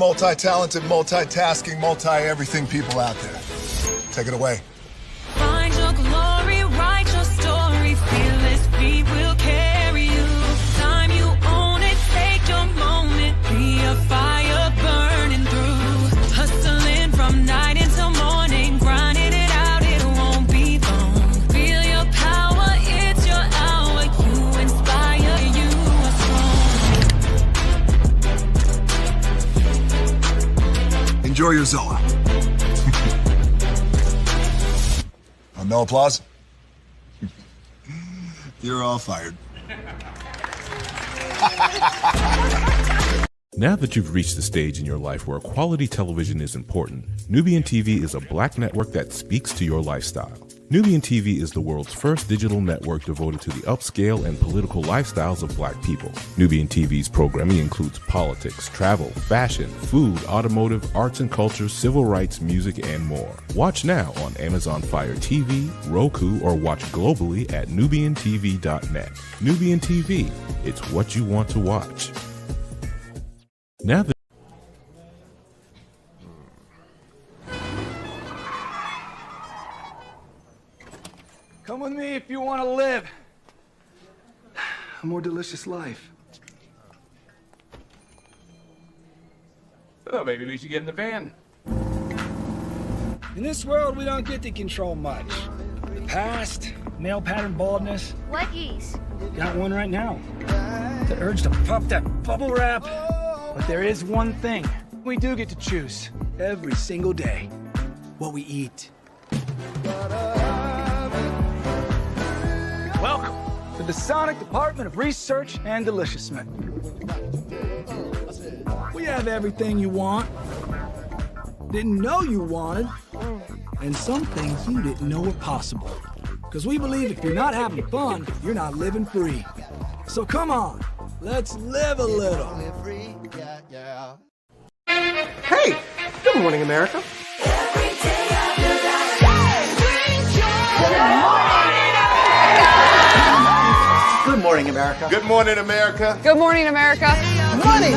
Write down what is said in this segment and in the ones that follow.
multi-talented, multitasking, multi-everything people out there. Take it away. Find your glory, write your story, fearless feet will carry you. Time you own it, take your moment, be a fire burning through. Hustling from night until morning, grinding it out, it won't be long. Feel your power, it's your hour, you inspire, you are strong. Enjoy your Zola. No applause? You're all fired. Now that you've reached the stage in your life where quality television is important, Nubian TV is a black network that speaks to your lifestyle. Nubian TV is the world's first digital network devoted to the upscale and political lifestyles of black people. Nubian TV's programming includes politics, travel, fashion, food, automotive, arts and culture, civil rights, music, and more. Watch now on Amazon Fire TV, Roku, or watch globally at nubiantv.net. Nubian TV, it's what you want to watch. Now that Come with me if you want to live a more delicious life. Oh, maybe we should get in the van. In this world, we don't get to control much. The past, male pattern baldness. What geese? Got one right now. The urge to pop that bubble wrap. But there is one thing we do get to choose every single day: what we eat. Welcome to the Sonic Department of Research and Deliciousment. We have everything you want, didn't know you wanted, and some things you didn't know were possible. Because we believe if you're not having fun, you're not living free. So come on, let's live a little. Hey, good morning, America. Good morning, America. Good morning, America. Good morning, America. Money!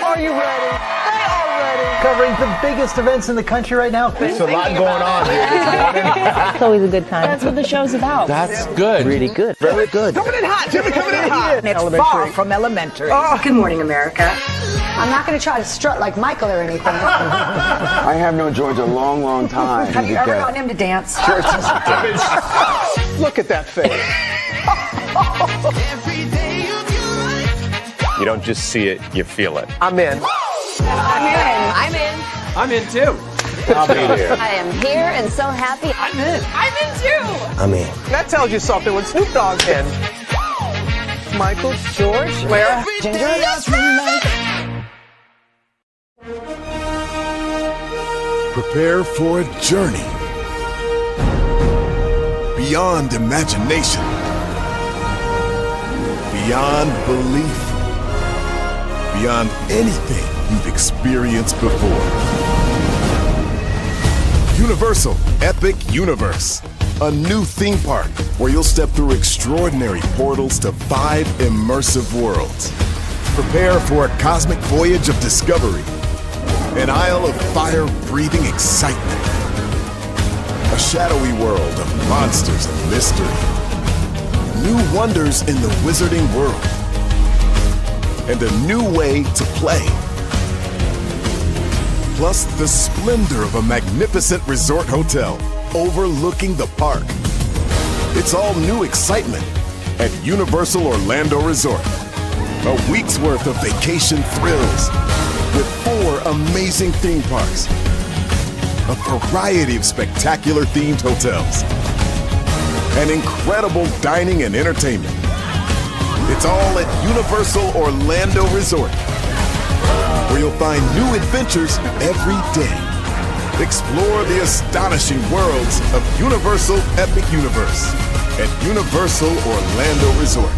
Are you ready? They are ready. Covering the biggest events in the country right now. There's a lot going on here this morning. It's always a good time. That's what the show's about. That's good. Really good. Very good. Coming in hot, Jimmy, coming in hot. It's far from elementary. Oh. Good morning, America. I'm not going to try to strut like Michael or anything. I have known George a long, long time. Have you ever gotten him to dance? Look at that face. You don't just see it, you feel it. I'm in. I'm in. I'm in. I'm in too. I'll be here. I am here and so happy. I'm in. I'm in too. I'm in. That tells you something when Snoop Dogg's in. Michael, George, where? Ginger. Prepare for a journey beyond imagination, beyond belief, beyond anything you've experienced before. Universal Epic Universe, a new theme park where you'll step through extraordinary portals to 5 immersive worlds. Prepare for a cosmic voyage of discovery, an isle of fire-breathing excitement, a shadowy world of monsters and mystery, new wonders in the wizarding world, and a new way to play. Plus the splendor of a magnificent resort hotel overlooking the park. It's all new excitement at Universal Orlando Resort. A week's worth of vacation thrills with 4 amazing theme parks, a variety of spectacular themed hotels, and incredible dining and entertainment. It's all at Universal Orlando Resort, where you'll find new adventures every day. Explore the astonishing worlds of Universal Epic Universe at Universal Orlando Resort.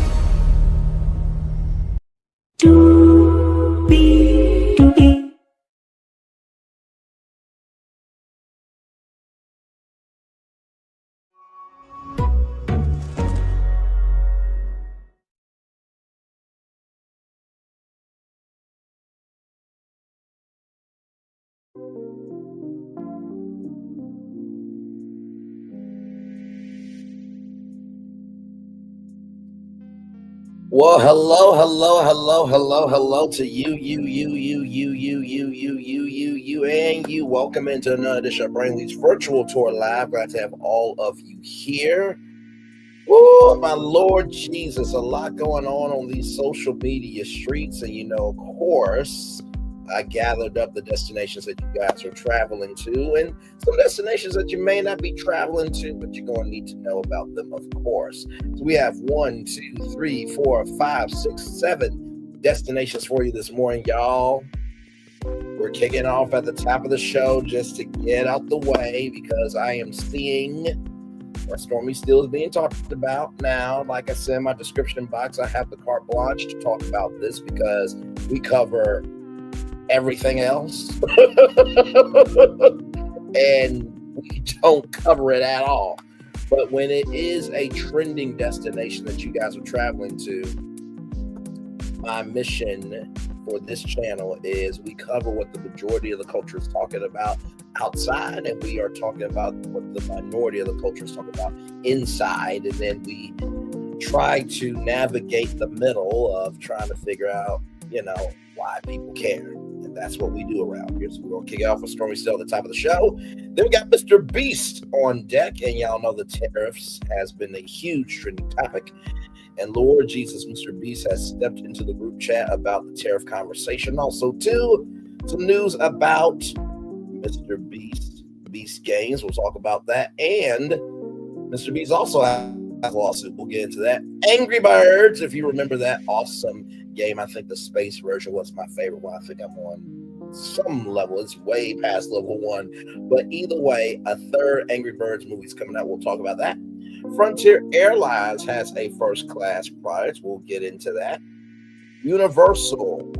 Well, hello to you, and you. Welcome into another edition of Brainley's Virtual Tour Live. Glad to have all of you here. Oh, my Lord Jesus, a lot going on these social media streets. And, of course, I gathered up the destinations that you guys are traveling to and some destinations that you may not be traveling to, but you're going to need to know about them, of course. So we have 1, 2, 3, 4, 5, 6, 7 destinations for you this morning, y'all. We're kicking off at the top of the show just to get out the way because I am seeing where Stormi Steele is being talked about now. Like I said in my description box, I have the carte blanche to talk about this because we cover everything else and we don't cover it at all. But when it is a trending destination that you guys are traveling to, my mission for this channel is we cover what the majority of the culture is talking about outside, and we are talking about what the minority of the culture is talking about inside, and then we try to navigate the middle of trying to figure out, why people care. And that's what we do around here. So we're going to kick it off with Stormi Steele at the top of the show. Then we got Mr. Beast on deck, and y'all know the tariffs has been a huge trending topic. And Lord Jesus, Mr. Beast has stepped into the group chat about the tariff conversation. Also, too, some news about Mr. Beast Games. We'll talk about that. And Mr. Beast also has a lawsuit. We'll get into that. Angry Birds, if you remember that awesome game. I think the space version was my favorite one. I think I'm on some level. It's way past level 1. But either way, a third Angry Birds movie is coming out. We'll talk about that. Frontier Airlines has a first class product. We'll get into that. Universal.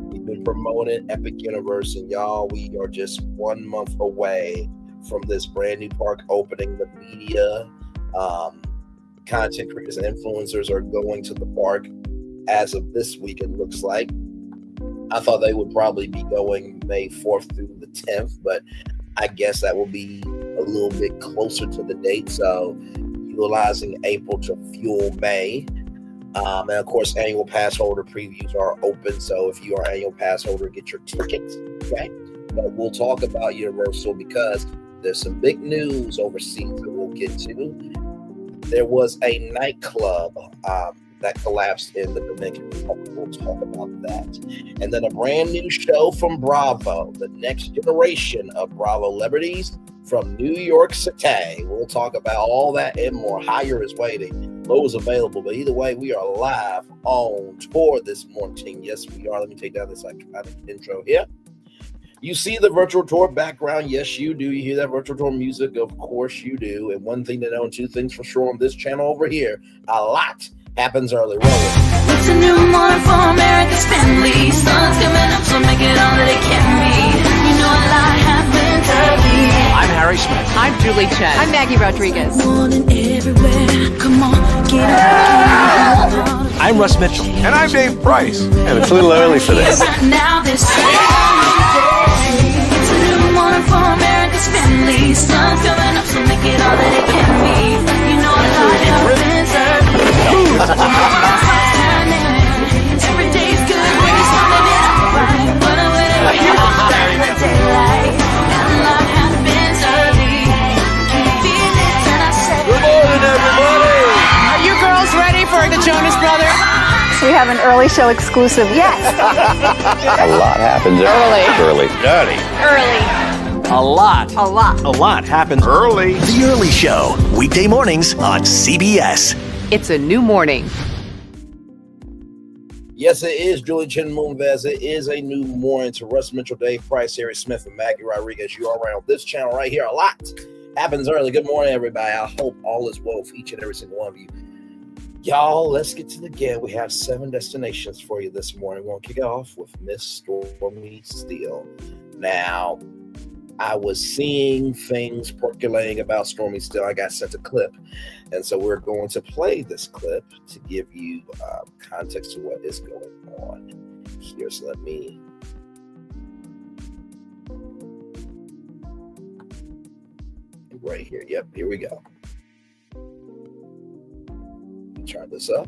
We've been promoting Epic Universe, and y'all, we are just 1 month away from this brand new park opening. The media, content creators and influencers are going to the park as of this week, it looks like. I thought they would probably be going May 4th through the 10th, but I guess that will be a little bit closer to the date. So utilizing April to fuel May. And of course, annual pass holder previews are open. So if you are an annual pass holder, get your tickets. Okay. But we'll talk about Universal because there's some big news overseas that we'll get to. There was a nightclub that collapsed in the Dominican Republic. We'll talk about that. And then a brand new show from Bravo, the next generation of Bravo celebrities from New York City. We'll talk about all that and more. Higher is waiting. Low is available. But either way, we are live on tour this morning. Yes, we are. Let me take down this iconic intro here. You see the virtual tour background. Yes, you do. You hear that virtual tour music? Of course you do. And one thing to know and two things for sure on this channel over here, a lot happens early. Roll it. It's a new morning for America's family. Sun's coming up, so make it all that it can be. You know a lot happens early. I'm Harry Smith. I'm Julie Chen. I'm Maggie Rodriguez. Morning everywhere. Come on, get up. I'm Russ Mitchell. And I'm Dave Price. And it's a little early for this. Right now, this it's a new morning for America's family. Sun's coming up, so make it all that it can be. You know a lot happens early. Every day's good when you're starting it out right. But whenever you're in the daylight, and a lot happens early. Can you feel it? And I say, Good morning, everybody. Are you girls ready for the Jonas Brothers? We have an early show exclusive. Yes. A lot happens early. A lot happens Early. The Early Show, weekday mornings on CBS. It's a new morning. Yes, it is Julie Chen Moonves. It is a new morning to Russ Mitchell, Dave Price, Harry Smith, and Maggie Rodriguez. You are around this channel right here. A lot happens early. Good morning, everybody. I hope all is well for each and every single one of you. Y'all, let's get to the game. We have 7 destinations for you this morning. We're going to kick it off with Miss Stormi Steele. Now, I was seeing things percolating about Stormi Steele. I got sent a clip. And so we're going to play this clip to give you context to what is going on here. So let me right here. Yep, here we go. Turn this up.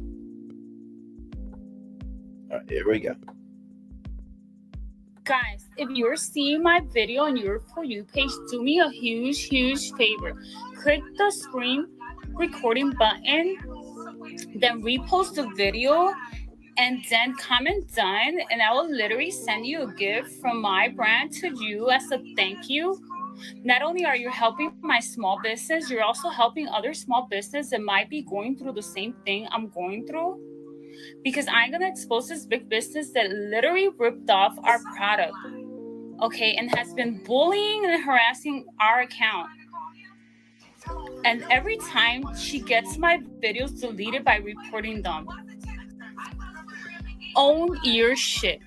All right, here we go. Guys, if you're seeing my video on your For You page, do me a huge favor. Click the screen recording button, then repost the video, and then comment done, and I will literally send you a gift from my brand to you as a thank you. Not only are you helping my small business, you're also helping other small business that might be going through the same thing I'm going through. Because I'm going to expose this big business that literally ripped off our product, okay, and has been bullying and harassing our account. And every time she gets my videos deleted by reporting them. Own your shit.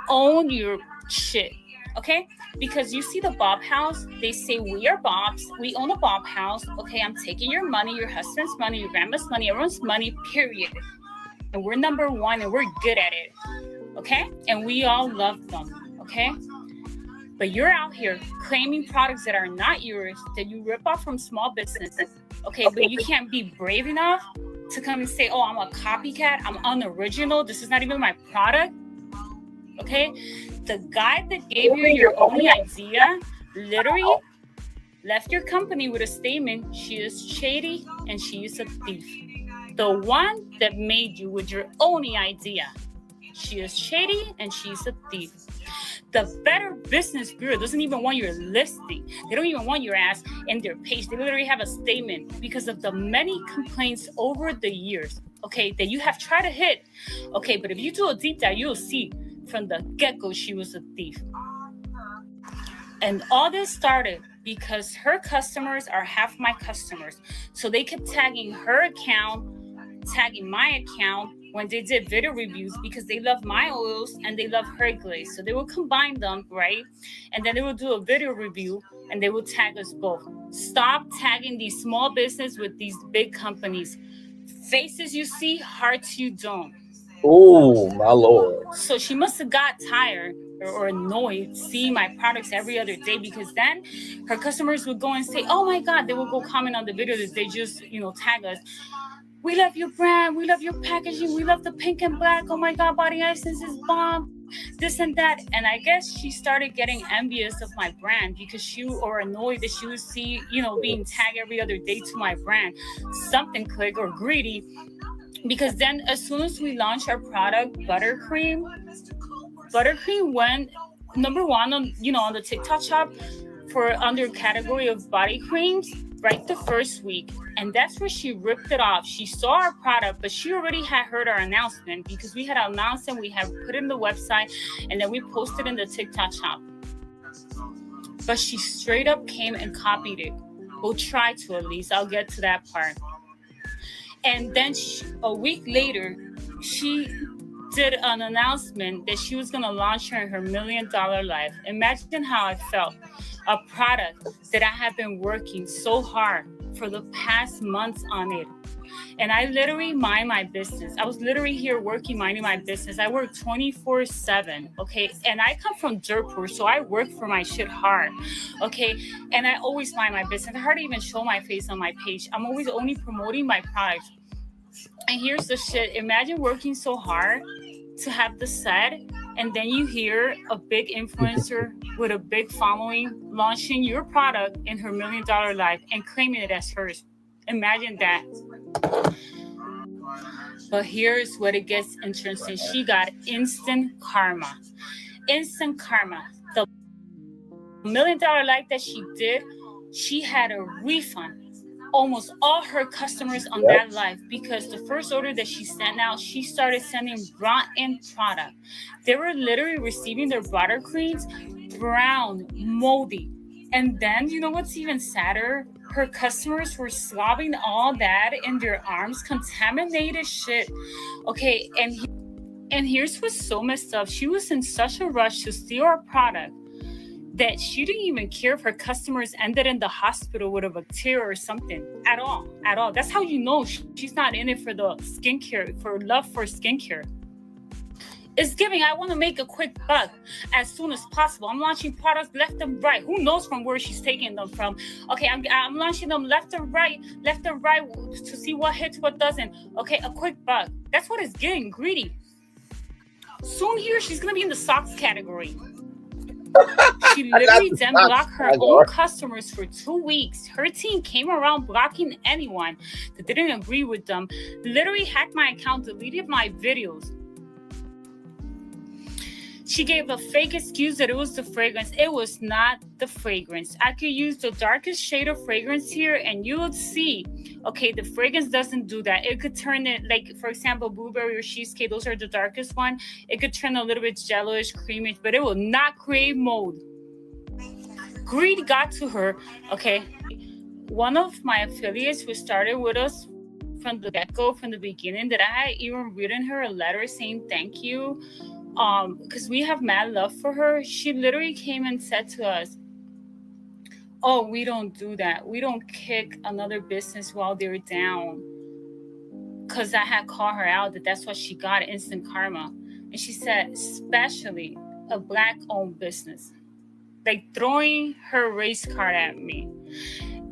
Own your shit, okay? Because you see the Bob house, they say we are Bobs, we own a Bob house, okay? I'm taking your money, your husband's money, your grandma's money, everyone's money, period. And we're number one and we're good at it, okay? And we all love them, okay? But you're out here claiming products that are not yours, that you rip off from small businesses, okay? But you can't be brave enough to come and say, oh, I'm a copycat, I'm unoriginal, this is not even my product, okay? The guy that gave you your only idea literally left your company with a statement, she is shady and she is a thief. The one that made you with your only idea, she is shady and she's a thief. The Better Business Bureau doesn't even want your listing. They don't even want your ass in their page. They literally have a statement because of the many complaints over the years, okay, that you have tried to hit. Okay, but if you do a deep dive, you'll see from the get-go she was a thief. And all this started because her customers are half my customers. So they kept tagging her account, tagging my account when they did video reviews because they love my oils and they love her glaze. So they will combine them, right? And then they will do a video review and they will tag us both. Stop tagging these small business with these big companies. Faces you see, hearts you don't. Oh, my Lord. So she must have got tired or annoyed seeing my products every other day, because then her customers would go and say, oh my God, they will go comment on the video that they just, tag us. We love your brand. We love your packaging. We love the pink and black. Oh my God, Body Essence is bomb. This and that. And I guess she started getting envious of my brand because or annoyed that she would see, being tagged every other day to my brand. Something clicked, or greedy. Because then as soon as we launched our product, Buttercream went number one on the TikTok shop for under category of body creams right the first week. And that's where she ripped it off. She saw our product, but she already had heard our announcement because we had announced and we had put it in the website and then we posted in the TikTok shop. But she straight up came and copied it. We'll try to, at least. I'll get to that part. And then a week later, she did an announcement that she was going to launch her $1 million life. Imagine how I felt. A product that I have been working so hard for the past months on it. And I literally mind my business. I was literally here working, minding my business. I work 24/7, okay? And I come from dirt poor, so I work for my shit hard, okay? And I always mind my business. I hardly even show my face on my page. I'm always only promoting my products. And here's the shit. Imagine working so hard to have the set, and then you hear a big influencer with a big following launching your product in her $1 million life and claiming it as hers. Imagine that. But here's what it gets interesting. She got instant karma. Instant karma. The $1 million life that she did, she had a refund. Almost all her customers on that live, because the first order that she sent out, she started sending brought-in product. They were literally receiving their buttercreams brown, moldy. And then, you know what's even sadder? Her customers were swabbing all that in their arms, contaminated shit. Okay, and here's what's so messed up. She was in such a rush to steal our product that she didn't even care if her customers ended in the hospital with a bacteria or something at all. That's how you know she's not in it for the skincare, for love for skincare. It's giving, I want to make a quick buck as soon as possible. I'm launching products left and right. Who knows from where she's taking them from? Okay, I'm launching them left and right to see what hits, what doesn't. Okay, a quick buck. That's what it's getting, greedy. Soon here, she's going to be in the socks category. She literally then blocked her own customers for 2 weeks. Her team came around blocking anyone that didn't agree with them. Literally hacked my account, deleted my videos. She gave a fake excuse that it was the fragrance. It was not the fragrance. I could use the darkest shade of fragrance here and you would see, okay, the fragrance doesn't do that. It could turn it, like, for example, blueberry or cheesecake, those are the darkest one. It could turn a little bit jello-ish, creamish, but it will not create mold. Greed got to her, okay. One of my affiliates who started with us from the get-go, from the beginning, that I had even written her a letter saying thank you, because we have mad love for her. She literally came and said to us, oh, we don't do that. We don't kick another business while they're down. Because I had called her out that's what she got, instant karma. And she said, especially a Black-owned business. Like throwing her race card at me.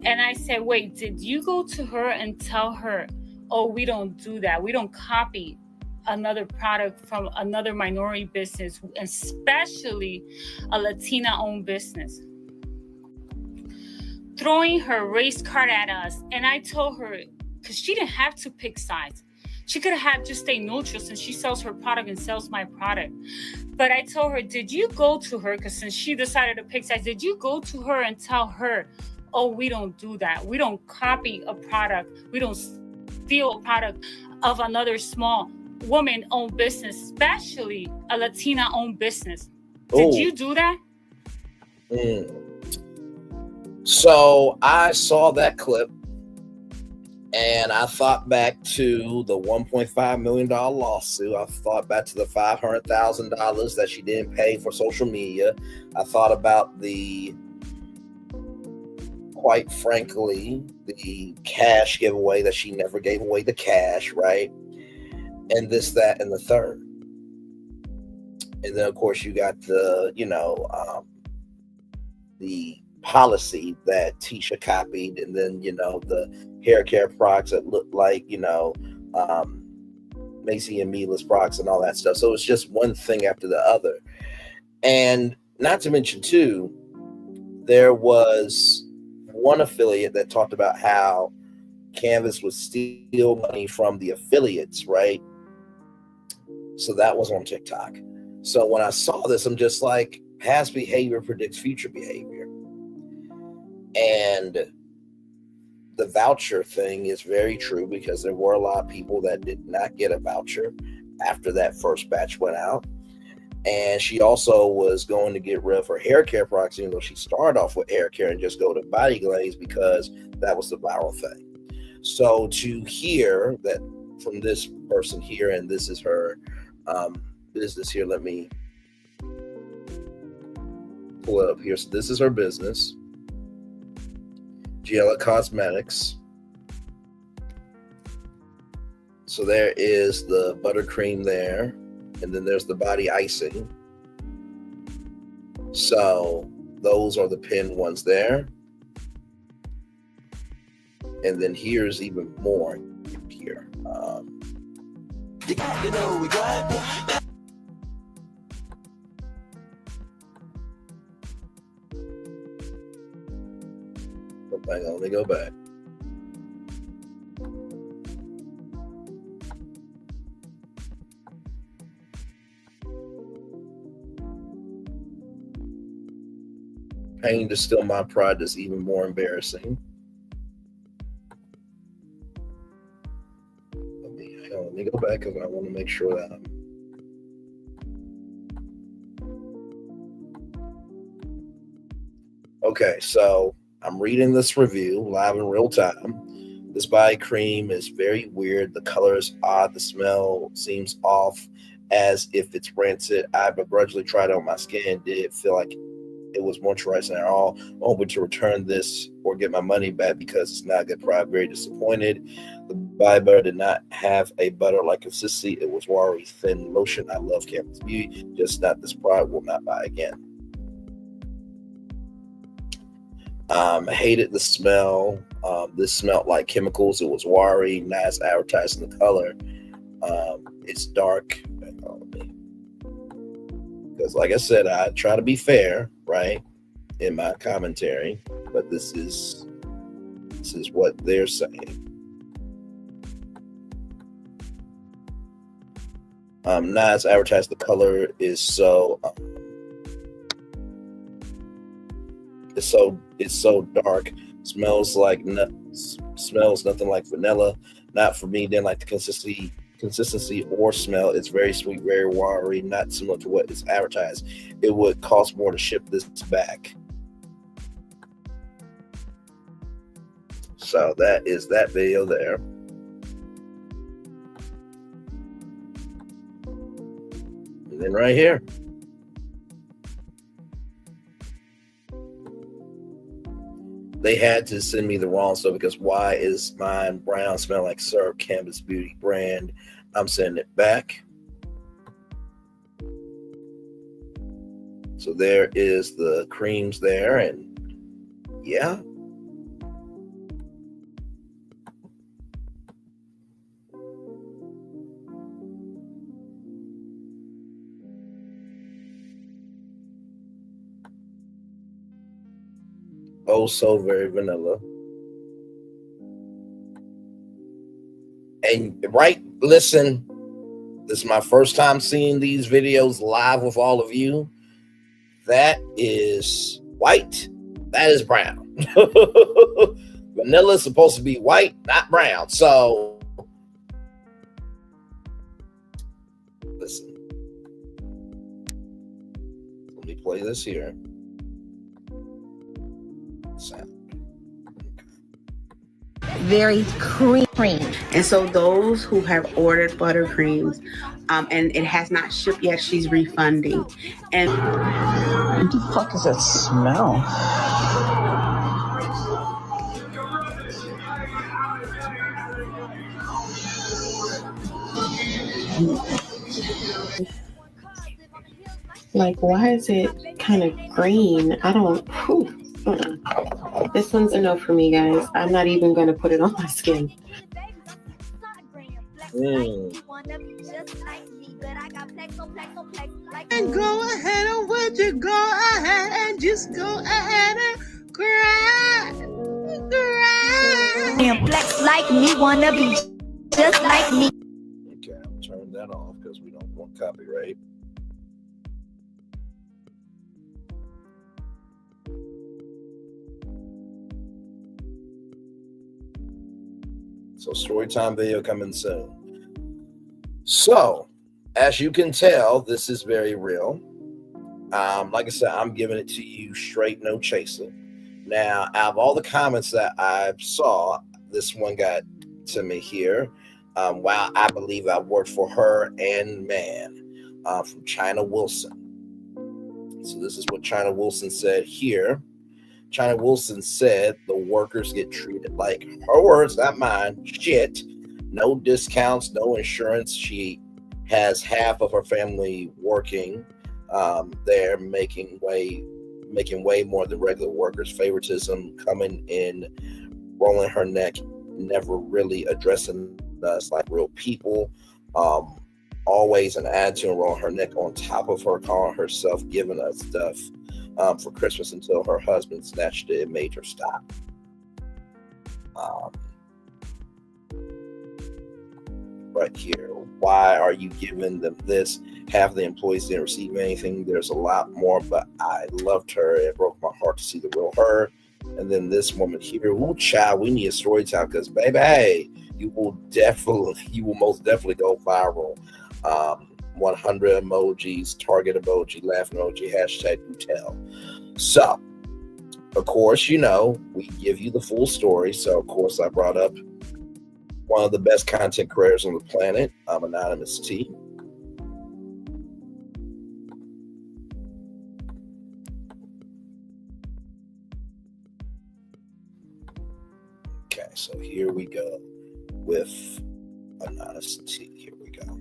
And I said, wait, did you go to her and tell her, oh, we don't do that. We don't copy another product from another minority business, especially a Latina-owned business. Throwing her race card at us. And I told her, because she didn't have to pick sides. She could have just stayed neutral since she sells her product and sells my product. But I told her, did you go to her, because since she decided to pick sides, did you go to her and tell her, oh, we don't do that. We don't copy a product. We don't steal a product of another small woman-owned business, especially a Latina-owned business. Did you do that? So I saw that clip and I thought back to the $1.5 million lawsuit. I thought back to the $500,000 that she didn't pay for social media. I thought about quite frankly, the cash giveaway that she never gave away the cash, right? And this, that, and the third. And then, of course, you got the policy that Tisha copied, and then, the hair care products that look like, Macy and Mila's products and all that stuff. So it's just one thing after the other. And not to mention, too, there was one affiliate that talked about how Canvas would steal money from the affiliates, right? So that was on TikTok. So when I saw this, I'm just like, past behavior predicts future behavior. And the voucher thing is very true, because there were a lot of people that did not get a voucher after that first batch went out. And she also was going to get rid of her hair care products, even though she started off with hair care, and just go to body glaze because that was the viral thing. So to hear that from this person here, and this is her business here, let me pull it up here. So this is her business, Giella Cosmetics. So there is the buttercream there, and then there's the body icing. So those are the pinned ones there. And then here's even more here. Hang on, let me go back. Pain to Still My Pride is even more embarrassing. Let me go back, because I want to make sure that okay, so I'm reading this review live in real time. This body cream is very weird. The color is odd. The smell seems off, as if it's rancid. I begrudgingly tried it on my skin. Did it feel like it was moisturizing at all? I'm hoping to return this or get my money back, because it's not a good product. Very disappointed. The Body butter did not have a butter-like consistency. It was watery, thin lotion. I love Campus Beauty, just not this product. Will not buy again. Hated the smell. This smelled like chemicals. It was watery, nice advertising the color. It's dark. Because like I said, I try to be fair, right, in my commentary, but this is what they're saying. Nice advertised the color is so it's so dark. Smells nothing like vanilla. Not for me. Didn't like the consistency or smell. It's very sweet, very watery, not similar to what is advertised. It would cost more to ship this back. So that is that video there. And then right here. They had to send me the wrong stuff because why is mine brown, smell like syrup, Campus Beauty brand? I'm sending it back. So there is the creams there, and yeah. Oh, so very vanilla. And right, listen, this is my first time seeing these videos live with all of you. That is white. That is brown. Vanilla is supposed to be white, not brown. So, listen. Let me play this here. Very cream. And so those who have ordered buttercreams and it has not shipped yet, she's refunding. And what the fuck is that smell? like, why is it kind of green? I don't. This one's a no for me, guys. I'm not even going to put it on my skin. And go ahead and would you go ahead and just go ahead and cry. And flex like me, wanna be just like me. Okay, I'll turn that off because we don't want copyright. So storytime video coming soon. So, as you can tell, this is very real. Like I said, I'm giving it to you straight, no chaser. Now, out of all the comments that I saw, this one got to me here. Wow, I believe I worked for her and man, from China Wilson. So this is what China Wilson said here. China Wilson said the workers get treated like, her words, not mine, shit. No discounts, no insurance. She has half of her family working there, making way more than regular workers. Favoritism coming in, rolling her neck, never really addressing us like real people. Always an attitude and rolling her neck on top of her, calling herself giving us stuff for Christmas until her husband snatched it and made her stop. Right here, why are you giving them this? Half of the employees didn't receive anything. There's a lot more, but I loved her. It broke my heart to see the real her. And then this woman here, ooh, child, we need a story time because, baby, hey, you will most definitely go viral. 100 emojis, target emoji, laughing emoji, hashtag you tell. So, of course, you know, we give you the full story. So, of course, I brought up one of the best content creators on the planet, Anonymous T. Okay, so here we go. with Anonymous T. Here we go.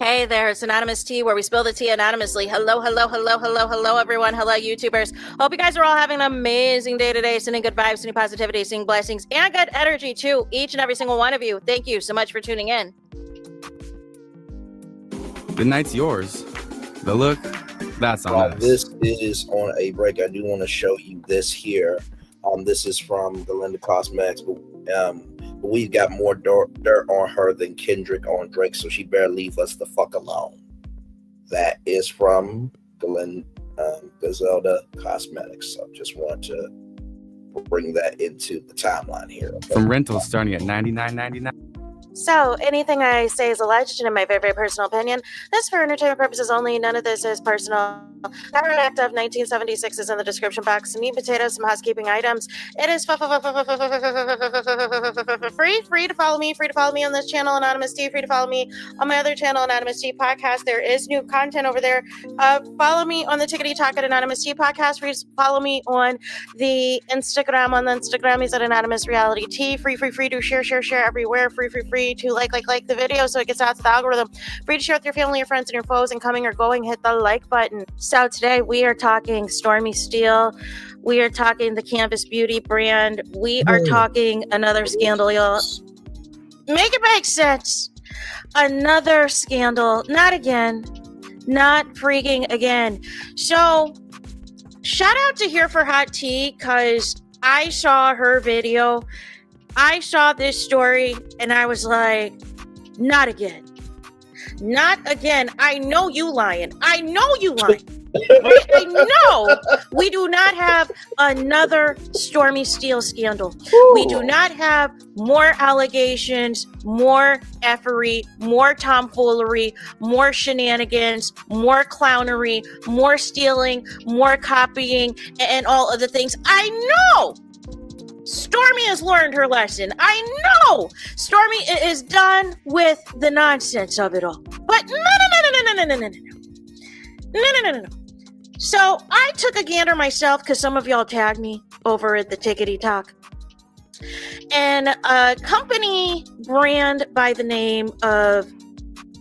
Hey there, it's Anonymous Tea, where we spill the tea anonymously. Hello, everyone. Hello, YouTubers. Hope you guys are all having an amazing day today, sending good vibes, sending positivity, sending blessings, and good energy to each and every single one of you. Thank you so much for tuning in. The night's yours. The look, that's on While us. this is on a break, I do want to show you this here. This is from Galinda Cosmetics, but we've got more dirt on her than Kendrick on Drake, so she better leave us the fuck alone. That is from Gazelda Cosmetics. So just want to bring that into the timeline here. Okay? From rentals starting at $99.99. So, anything I say is alleged and in my very, very personal opinion. This is for entertainment purposes only. None of this is personal. Power Act of 1976 is in the description box. Meat, potatoes, some housekeeping items. It is free to follow me. Free to follow me on this channel, Anonymous Tea. Free to follow me on my other channel, Anonymous Tea Podcast. There is new content over there. Follow me on the Tickety Talk at Anonymous Tea Podcast. Free to follow me on the Instagram. On the Instagram is at Anonymous Reality Tea. Free to share everywhere. Free to like the video so it gets out to the algorithm. Free to share with your family, your friends, and your foes, and coming or going, hit the like button. So today we are talking Stormi Steele. We are talking the Canvas Beauty brand. We are talking another scandal, y'all. Make it make sense. Another scandal. Not again. Not freaking again. So shout out to Here for Hot Tea, because I saw her video. I saw this story and I was like, not again. Not again. I know you lying. I know we do not have another Stormi Steele scandal. Ooh. We do not have more allegations, more effery, more tomfoolery, more shenanigans, more clownery, more stealing, more copying, and all other things. I know Stormi has learned her lesson. I know Stormi is done with the nonsense of it all. But no. So I took a gander myself, because some of y'all tagged me over at the Tickety Talk. And a company brand by the name of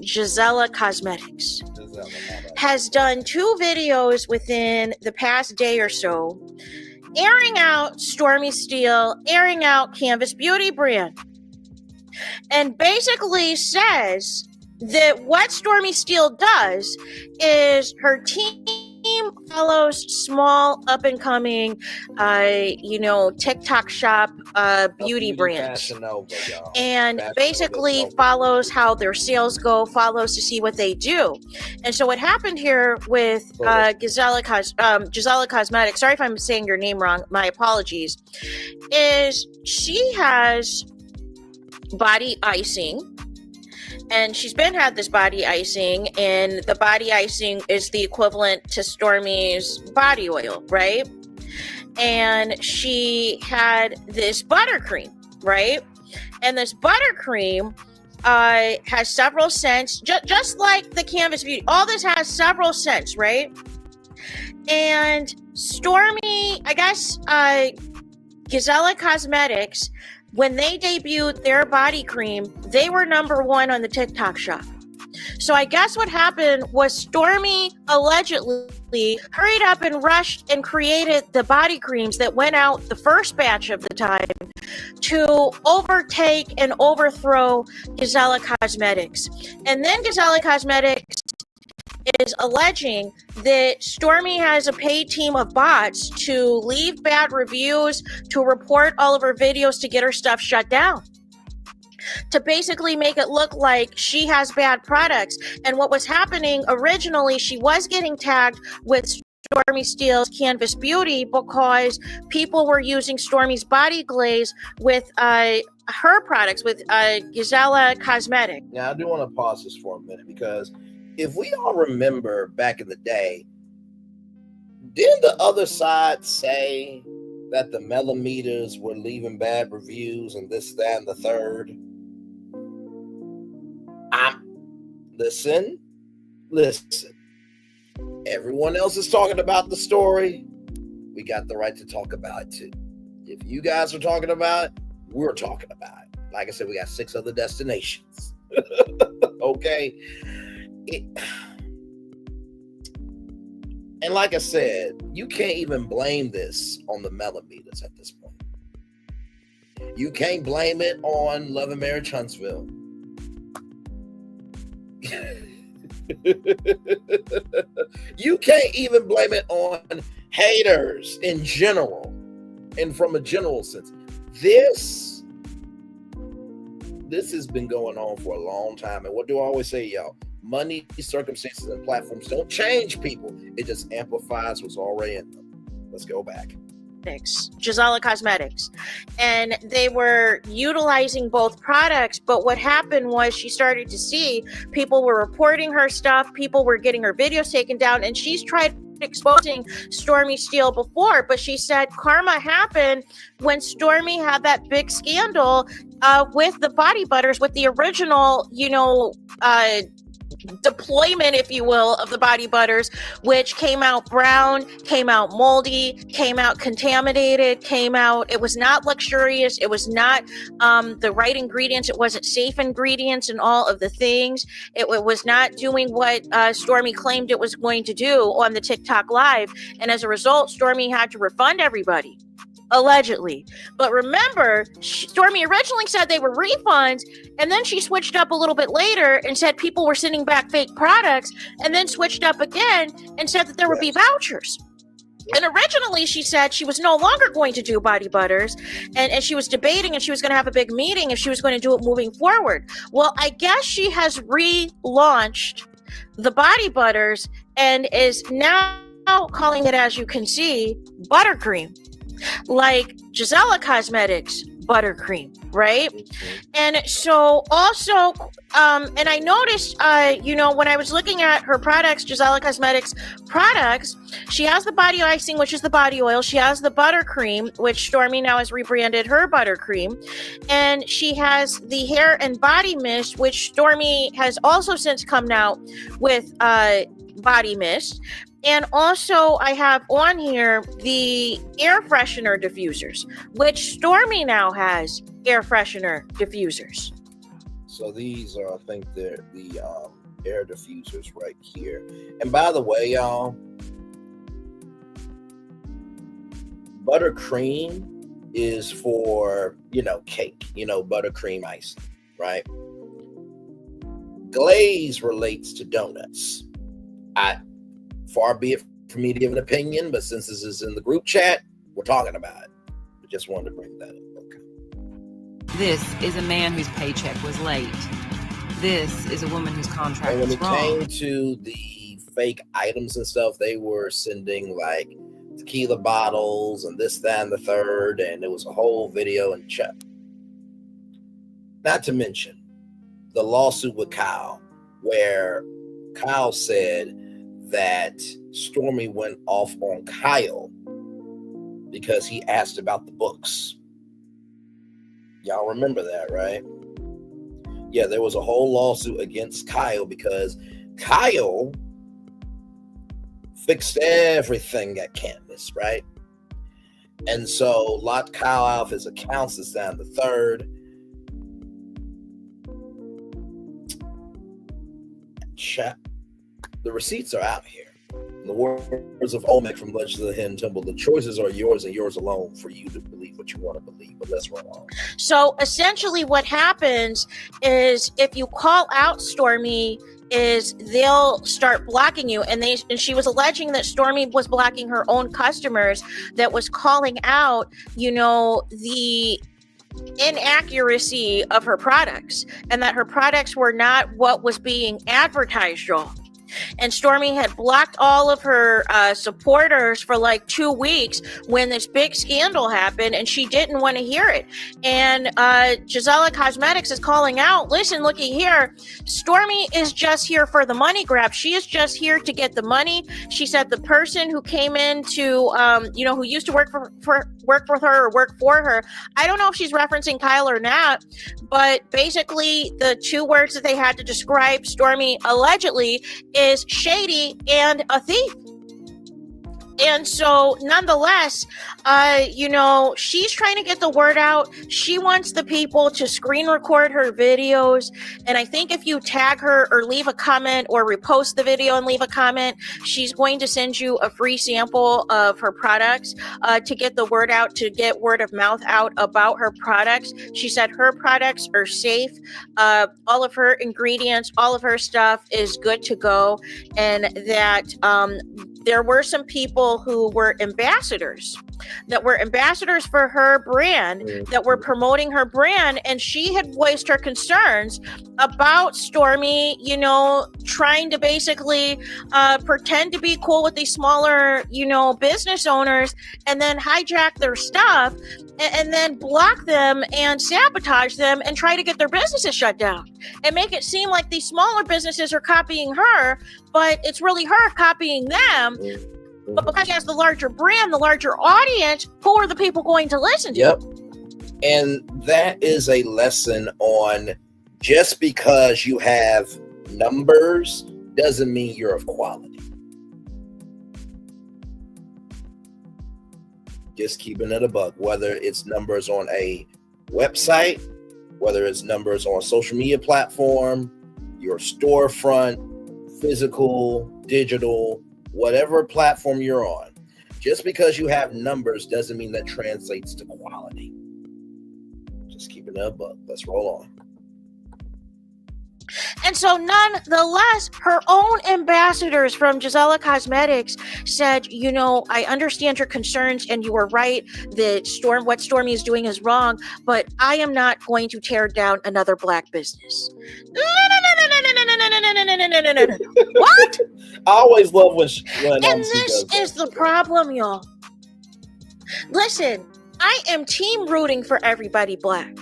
Gisela Cosmetics has done 2 videos within the past day or so, airing out Stormi Steele, airing out Canvas Beauty brand, and basically says that what Stormi Steele does is her team follows small up-and-coming, TikTok shop beauty brands, and basically follows how their sales go, follows to see what they do. And so what happened here with Gisela Cosmetics, sorry if I'm saying your name wrong, my apologies, is she has body icing. And she's had this body icing, and the body icing is the equivalent to Stormi's body oil, right? And she had this buttercream, right? And this buttercream has several scents, just like the Canvas Beauty. All this has several scents, right? And Stormi, I guess, Gisela Cosmetics, when they debuted their body cream, they were #1 on the TikTok shop. So I guess what happened was Stormi allegedly hurried up and rushed and created the body creams that went out the first batch of the time to overtake and overthrow Gisela Cosmetics. And then Gisela Cosmetics is alleging that Stormi has a paid team of bots to leave bad reviews, to report all of her videos, to get her stuff shut down, to basically make it look like she has bad products. And what was happening originally, she was getting tagged with Stormi Steele's Canvas Beauty because people were using Stormi's body glaze with her products, with Gisela Cosmetics. Now, I do want to pause this for a minute, because if we all remember back in the day, didn't the other side say that the millimeters were leaving bad reviews and this, that, and the third? Listen. Everyone else is talking about the story. We got the right to talk about it too. If you guys are talking about it, we're talking about it. Like I said, we got 6 other destinations. Okay. And like I said, you can't even blame this on the millimeters at this point. You can't blame it on Love and Marriage Huntsville. You can't even blame it on haters in general, and from a general sense. This has been going on for a long time. And what do I always say, y'all? Money, circumstances, and platforms don't change people. It just amplifies what's already in them. Let's go back. Gisela Cosmetics, and they were utilizing both products. But what happened was she started to see people were reporting her stuff, people were getting her videos taken down, and she's tried exposing Stormi Steele before, but she said karma happened when Stormi had that big scandal with the body butters, with the original, deployment, if you will, of the body butters, which came out brown, came out moldy, came out contaminated, it was not luxurious, it was not the right ingredients, it wasn't safe ingredients and all of the things. It was not doing what Stormi claimed it was going to do on the TikTok live, and as a result, Stormi had to refund everybody. Allegedly. But remember, Stormi originally said they were refunds, and then she switched up a little bit later and said people were sending back fake products, and then switched up again and said that there would be vouchers. And originally she said she was no longer going to do body butters, and she was debating, and she was going to have a big meeting if she was going to do it moving forward. Well, I guess she has relaunched the body butters and is now calling it, as you can see, buttercream. Like Gisela Cosmetics buttercream, right? And so also, and I noticed, when I was looking at her products, Gisela Cosmetics products, she has the body icing, which is the body oil. She has the buttercream, which Stormi now has rebranded her buttercream. And she has the hair and body mist, which Stormi has also since come out with body mist. And also I have on here the air freshener diffusers, which Stormi now has air freshener diffusers. So these are, I think, they're the air diffusers right here. And by the way, y'all, buttercream is for, cake, buttercream icing, right? Glaze relates to donuts. Far be it for me to give an opinion, but since this is in the group chat, we're talking about it. I just wanted to bring that up. Okay. This is a man whose paycheck was late. This is a woman whose contract and when was it wrong. came to the fake items and stuff, they were sending like tequila bottles and this, that, and the third, and it was a whole video and chat. Not to mention the lawsuit with Kyle, where Kyle said that Stormi went off on Kyle because he asked about the books. Y'all remember that, right? Yeah, there was a whole lawsuit against Kyle because Kyle fixed everything at Canvas, right? And so locked Kyle out of his accounts, this, that, and the third. chat. The receipts are out here. In the words of Olmec from Legends of the Hidden Temple, the choices are yours and yours alone for you to believe what you want to believe. But let's run on. So essentially what happens is if you call out Stormi, is they'll start blocking you. And she was alleging that Stormi was blocking her own customers, that was calling out, the inaccuracy of her products, and that her products were not what was being advertised, y'all. And Stormi had blocked all of her supporters for like 2 weeks when this big scandal happened, and she didn't want to hear it. And Gisela Cosmetics is calling out, listen, looky here, Stormi is just here for the money grab. She is just here to get the money. She said the person who came in to, who used to work with her or work for her, I don't know if she's referencing Kyle or not, but basically the 2 words that they had to describe Stormi allegedly is shady and a thief. And so nonetheless, she's trying to get the word out. She wants the people to screen record her videos. And I think if you tag her or leave a comment or repost the video and leave a comment, she's going to send you a free sample of her products to get the word out, to get word of mouth out about her products. She said her products are safe. All of her ingredients, all of her stuff is good to go. And that there were some people who were ambassadors for her brand, that were promoting her brand, and she had voiced her concerns about Stormi, trying to basically pretend to be cool with these smaller, business owners, and then hijack their stuff, and then block them and sabotage them and try to get their businesses shut down and make it seem like these smaller businesses are copying her, but it's really her copying them. But because she has the larger brand, the larger audience, who are the people going to listen to? Yep. And that is a lesson on just because you have numbers doesn't mean you're of quality. Just keeping it a buck, whether it's numbers on a website, whether it's numbers on a social media platform, your storefront, physical, digital, whatever platform you're on, just because you have numbers doesn't mean that translates to quality. Just keeping it a buck. Let's roll on. And so nonetheless, her own ambassadors from Gisela Cosmetics said, I understand your concerns and you were right that what Stormi is doing is wrong, but I am not going to tear down another black business. No. What? I always love when and this is the problem, y'all. Listen, I am team rooting for everybody black,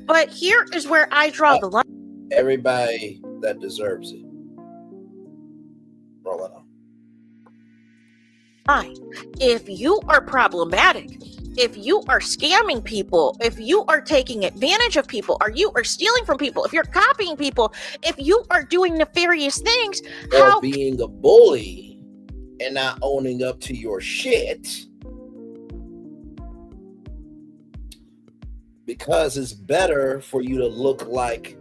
but here is where I draw the line. Everybody that deserves it. Roll it on. If you are problematic, if you are scamming people, if you are taking advantage of people, or you are stealing from people, if you're copying people, if you are doing nefarious things, or being a bully and not owning up to your shit, because it's better for you to look like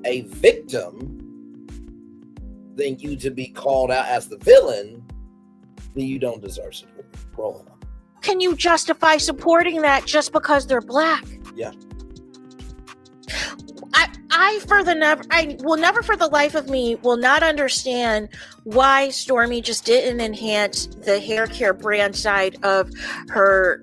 a victim than you to be called out as the villain, then you don't deserve support. Rolling on. Can you justify supporting that just because they're black? Yeah. I will never for the life of me will not understand why Stormi just didn't enhance the hair care brand side of her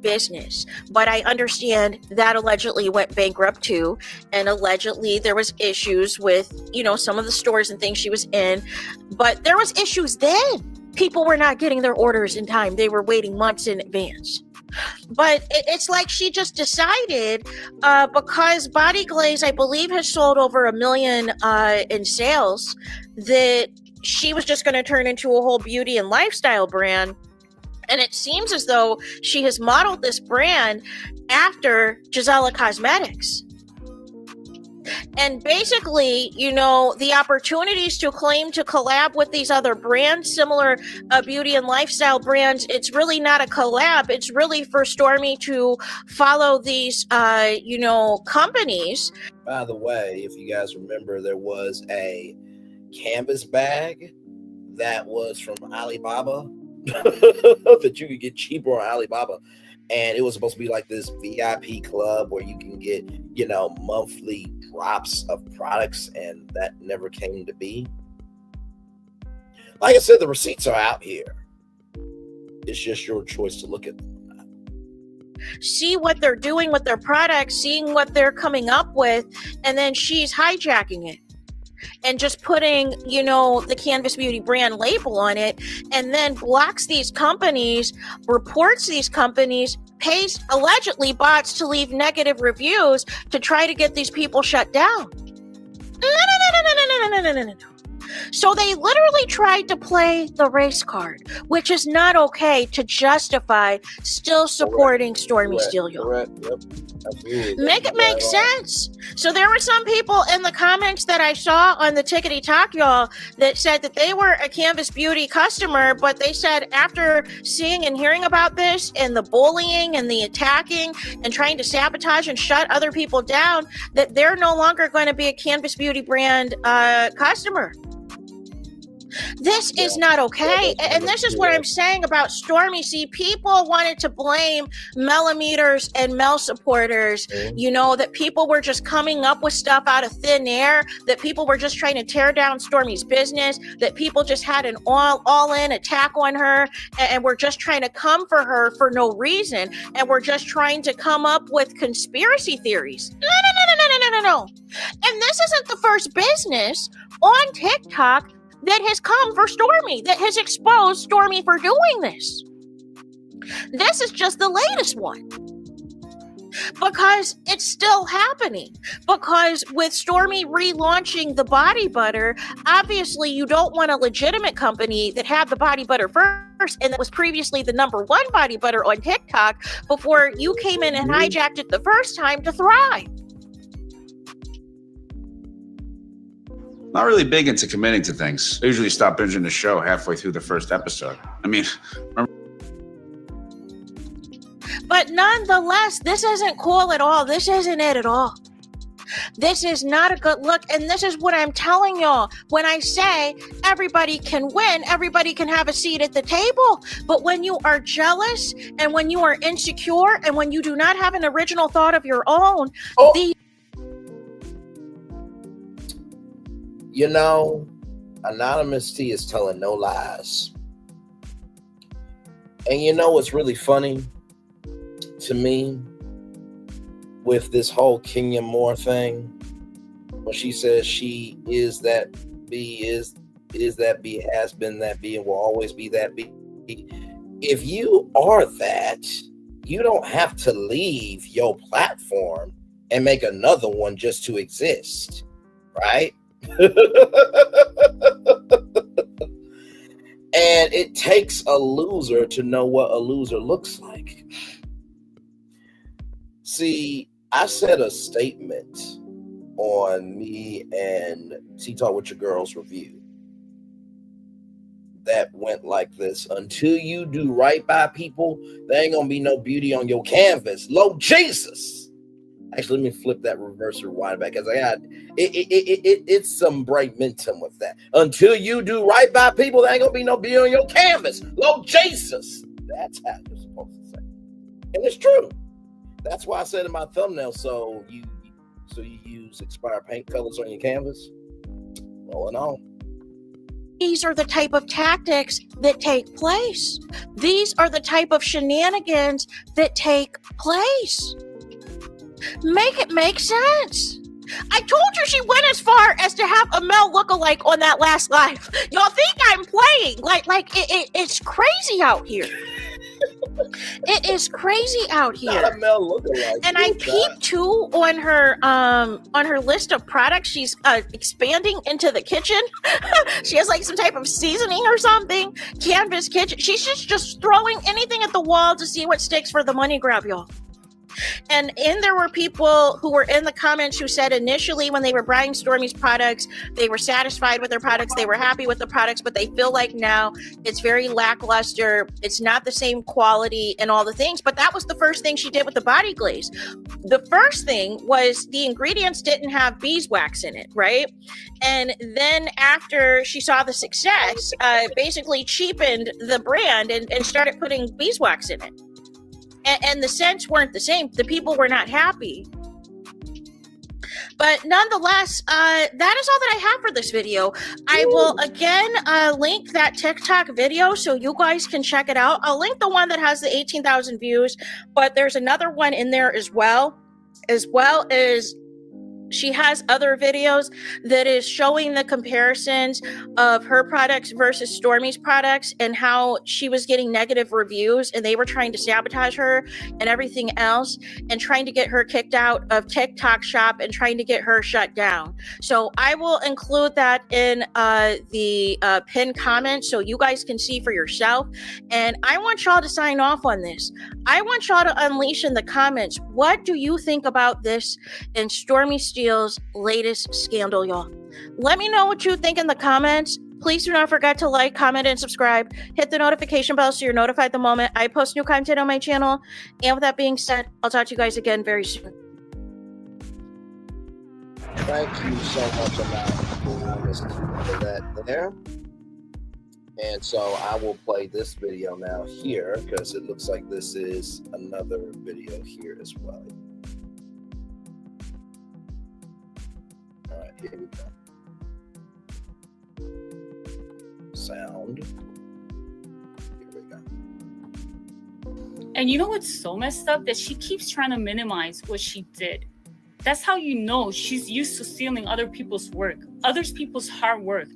business. But I understand that allegedly went bankrupt too, and allegedly there was issues with, some of the stores and things she was in. But there was issues then. People were not getting their orders in time. They were waiting months in advance. But it's like she just decided, because Body Glaze, I believe, has sold over 1 million in sales, that she was just going to turn into a whole beauty and lifestyle brand. And it seems as though she has modeled this brand after Gisela Cosmetics. And basically, the opportunities to claim to collab with these other brands, similar beauty and lifestyle brands, it's really not a collab. It's really for Stormi to follow these, companies. By the way, if you guys remember, there was a canvas bag that was from Alibaba that you could get cheaper on Alibaba. And it was supposed to be like this VIP club where you can get, you know, monthly drops of products, and that never came to be. Like I said, the receipts are out here. It's just your choice to look at them. See what they're doing with their products, seeing what they're coming up with, and then she's hijacking it and just putting, you know, the Canvas Beauty brand label on it, and then blocks these companies, reports these companies, pays allegedly bots to leave negative reviews to try to get these people shut down. No. So they literally tried to play the race card, which is not okay to justify still supporting Stormi Steele. Correct. Yep. Absolutely. Make it make sense. So there were some people in the comments that I saw on the Tickety Talk, y'all, that said that they were a Canvas Beauty customer, but they said after seeing and hearing about this and the bullying and the attacking and trying to sabotage and shut other people down, that they're no longer going to be a Canvas Beauty brand customer. This is not okay. And this is what I'm saying about Stormi. See, people wanted to blame millimeters and Mel supporters, you know, that people were just coming up with stuff out of thin air, that people were just trying to tear down Stormi's business, that people just had an all-in attack on her, and we're just trying to come for her for no reason, and we're just trying to come up with conspiracy theories. No. And this isn't the first business on TikTok that has come for Stormi, that has exposed Stormi for doing this. This is just the latest one. Because it's still happening. Because with Stormi relaunching the body butter, obviously you don't want a legitimate company that had the body butter first and that was previously the #1 body butter on TikTok before you came in and hijacked it the first time to thrive. Not really big into committing to things. I usually stop binging the show halfway through the first episode. I mean, but nonetheless, this isn't cool at all. This isn't it at all. This is not a good look. And this is what I'm telling y'all. When I say everybody can win, everybody can have a seat at the table. But when you are jealous and when you are insecure and when you do not have an original thought of your own, You know, Anonymous T is telling no lies. And you know what's really funny to me with this whole Kenya Moore thing? When she says she is that B, is that B, has been that B, and will always be that B. If you are that, you don't have to leave your platform and make another one just to exist, right? And it takes a loser to know what a loser looks like. See, I said a statement on me and Tea Talk with Your Girls review that went like this: until you do right by people, there ain't gonna be no beauty on your canvas. Lord Jesus. Actually, let me flip that, reverse or rewind back, because I got it's some bright momentum with that. Until you do right by people, there ain't gonna be no beauty on your canvas. Lord Jesus. That's how you're supposed to say it. And it's true. That's why I said in my thumbnail, so you use expired paint colors on your canvas? Rolling on. These are the type of tactics that take place. These are the type of shenanigans that take place. Make it make sense. I told you she went as far as to have a Mel lookalike on that last live. Y'all think I'm playing? It's crazy out here. It is crazy out here. Not a Mel lookalike. And I peeped too on her list of products. She's expanding into the kitchen. She has like some type of seasoning or something. Canvas kitchen. She's just throwing anything at the wall to see what sticks for the money grab, y'all. And there were people who were in the comments who said initially when they were buying Stormi's products, they were satisfied with their products, they were happy with the products, but they feel like now it's very lackluster, it's not the same quality and all the things. But that was the first thing she did with the body glaze. The first thing was the ingredients didn't have beeswax in it, right? And then after she saw the success, basically cheapened the brand and started putting beeswax in it. And the scents weren't the same. The people were not happy. But nonetheless, that is all that I have for this video. I will again link that TikTok video so you guys can check it out. I'll link the one that has the 18,000 views, but there's another one in there as well as she has other videos that is showing the comparisons of her products versus Stormi's products and how she was getting negative reviews and they were trying to sabotage her and everything else and trying to get her kicked out of TikTok shop and trying to get her shut down. So I will include that in the pinned comment so you guys can see for yourself. And I want y'all to sign off on this. I want y'all to unleash in the comments. What do you think about this and Stormi Steele's latest scandal, y'all? Let me know what you think in the comments. Please do not forget to like, comment, and subscribe. Hit the notification bell so you're notified the moment I post new content on my channel. And with that being said, I'll talk to you guys again very soon. Thank you so much for that there. And so I will play this video now here because it looks like this is another video here as well. All right, here we go. Sound. Here we go. And you know what's so messed up? That she keeps trying to minimize what she did. That's how you know she's used to stealing other people's work, other people's hard work.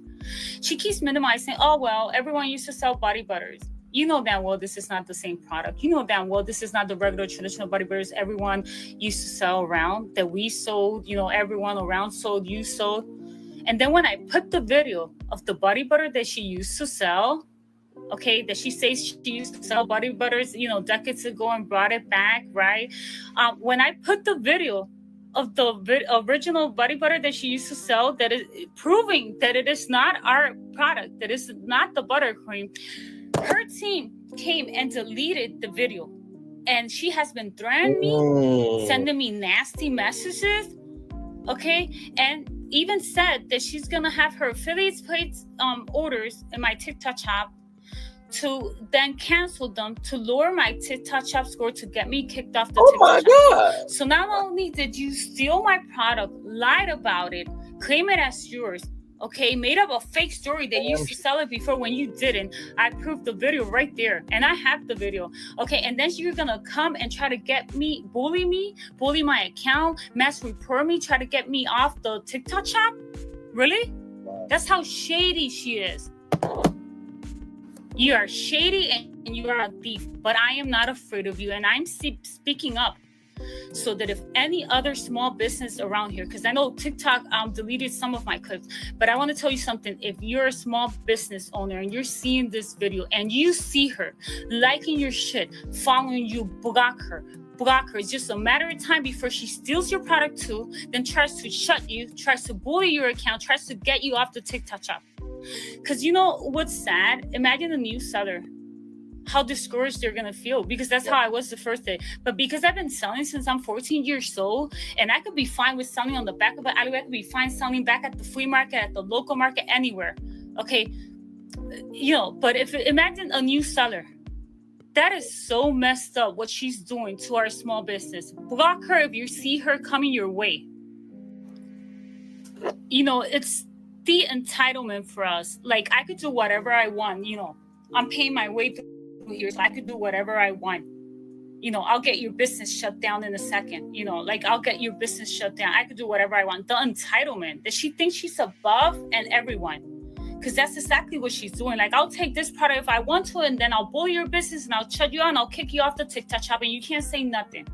She keeps minimizing, oh, well, everyone used to sell body butters. You know damn well this is not the same product. You know damn well this is not the regular traditional body butters everyone used to sell around, that we sold, everyone around sold, you sold. And then when I put the video of the body butter that she used to sell, okay, that she says she used to sell body butters, decades ago and brought it back, right? When I put the video of the original body butter that she used to sell, that is proving that it is not our product, that is not the buttercream, her team came and deleted the video. And she has been threatening me, sending me nasty messages, okay? And even said that she's gonna have her affiliates place orders in my TikTok shop to then cancel them to lower my TikTok shop score to get me kicked off the TikTok shop. So not only did you steal my product, lied about it, claim it as yours, okay, made up a fake story that you used to sell it before when you didn't. I proved the video right there, and I have the video, okay, and then you're gonna come and try to get me, bully my account, mass report me, try to get me off the TikTok shop? Really? That's how shady she is. You are shady and you are a thief, but I am not afraid of you. And I'm speaking up so that if any other small business around here, because I know TikTok deleted some of my clips, but I want to tell you something. If you're a small business owner and you're seeing this video and you see her liking your shit, following you, block her. It's just a matter of time before she steals your product too, then tries to shut you, tries to bully your account, tries to get you off the TikTok shop. Because you know what's sad? Imagine a new seller, how discouraged they're gonna feel, because that's how I was the first day. But because I've been selling since I'm 14 years old, and I could be fine with selling on the back of an alleyway, I could be fine selling back at the flea market, at the local market, anywhere. Okay, but imagine a new seller. That is so messed up what she's doing to our small business. Block her if you see her coming your way. It's the entitlement for us. Like, I could do whatever I want. I'm paying my way through here, so I could do whatever I want. I'll get your business shut down in a second. I'll get your business shut down. I could do whatever I want. The entitlement that she thinks she's above and everyone, because that's exactly what she's doing. Like, I'll take this product if I want to, and then I'll bully your business and I'll shut you out and I'll kick you off the TikTok shop and you can't say nothing.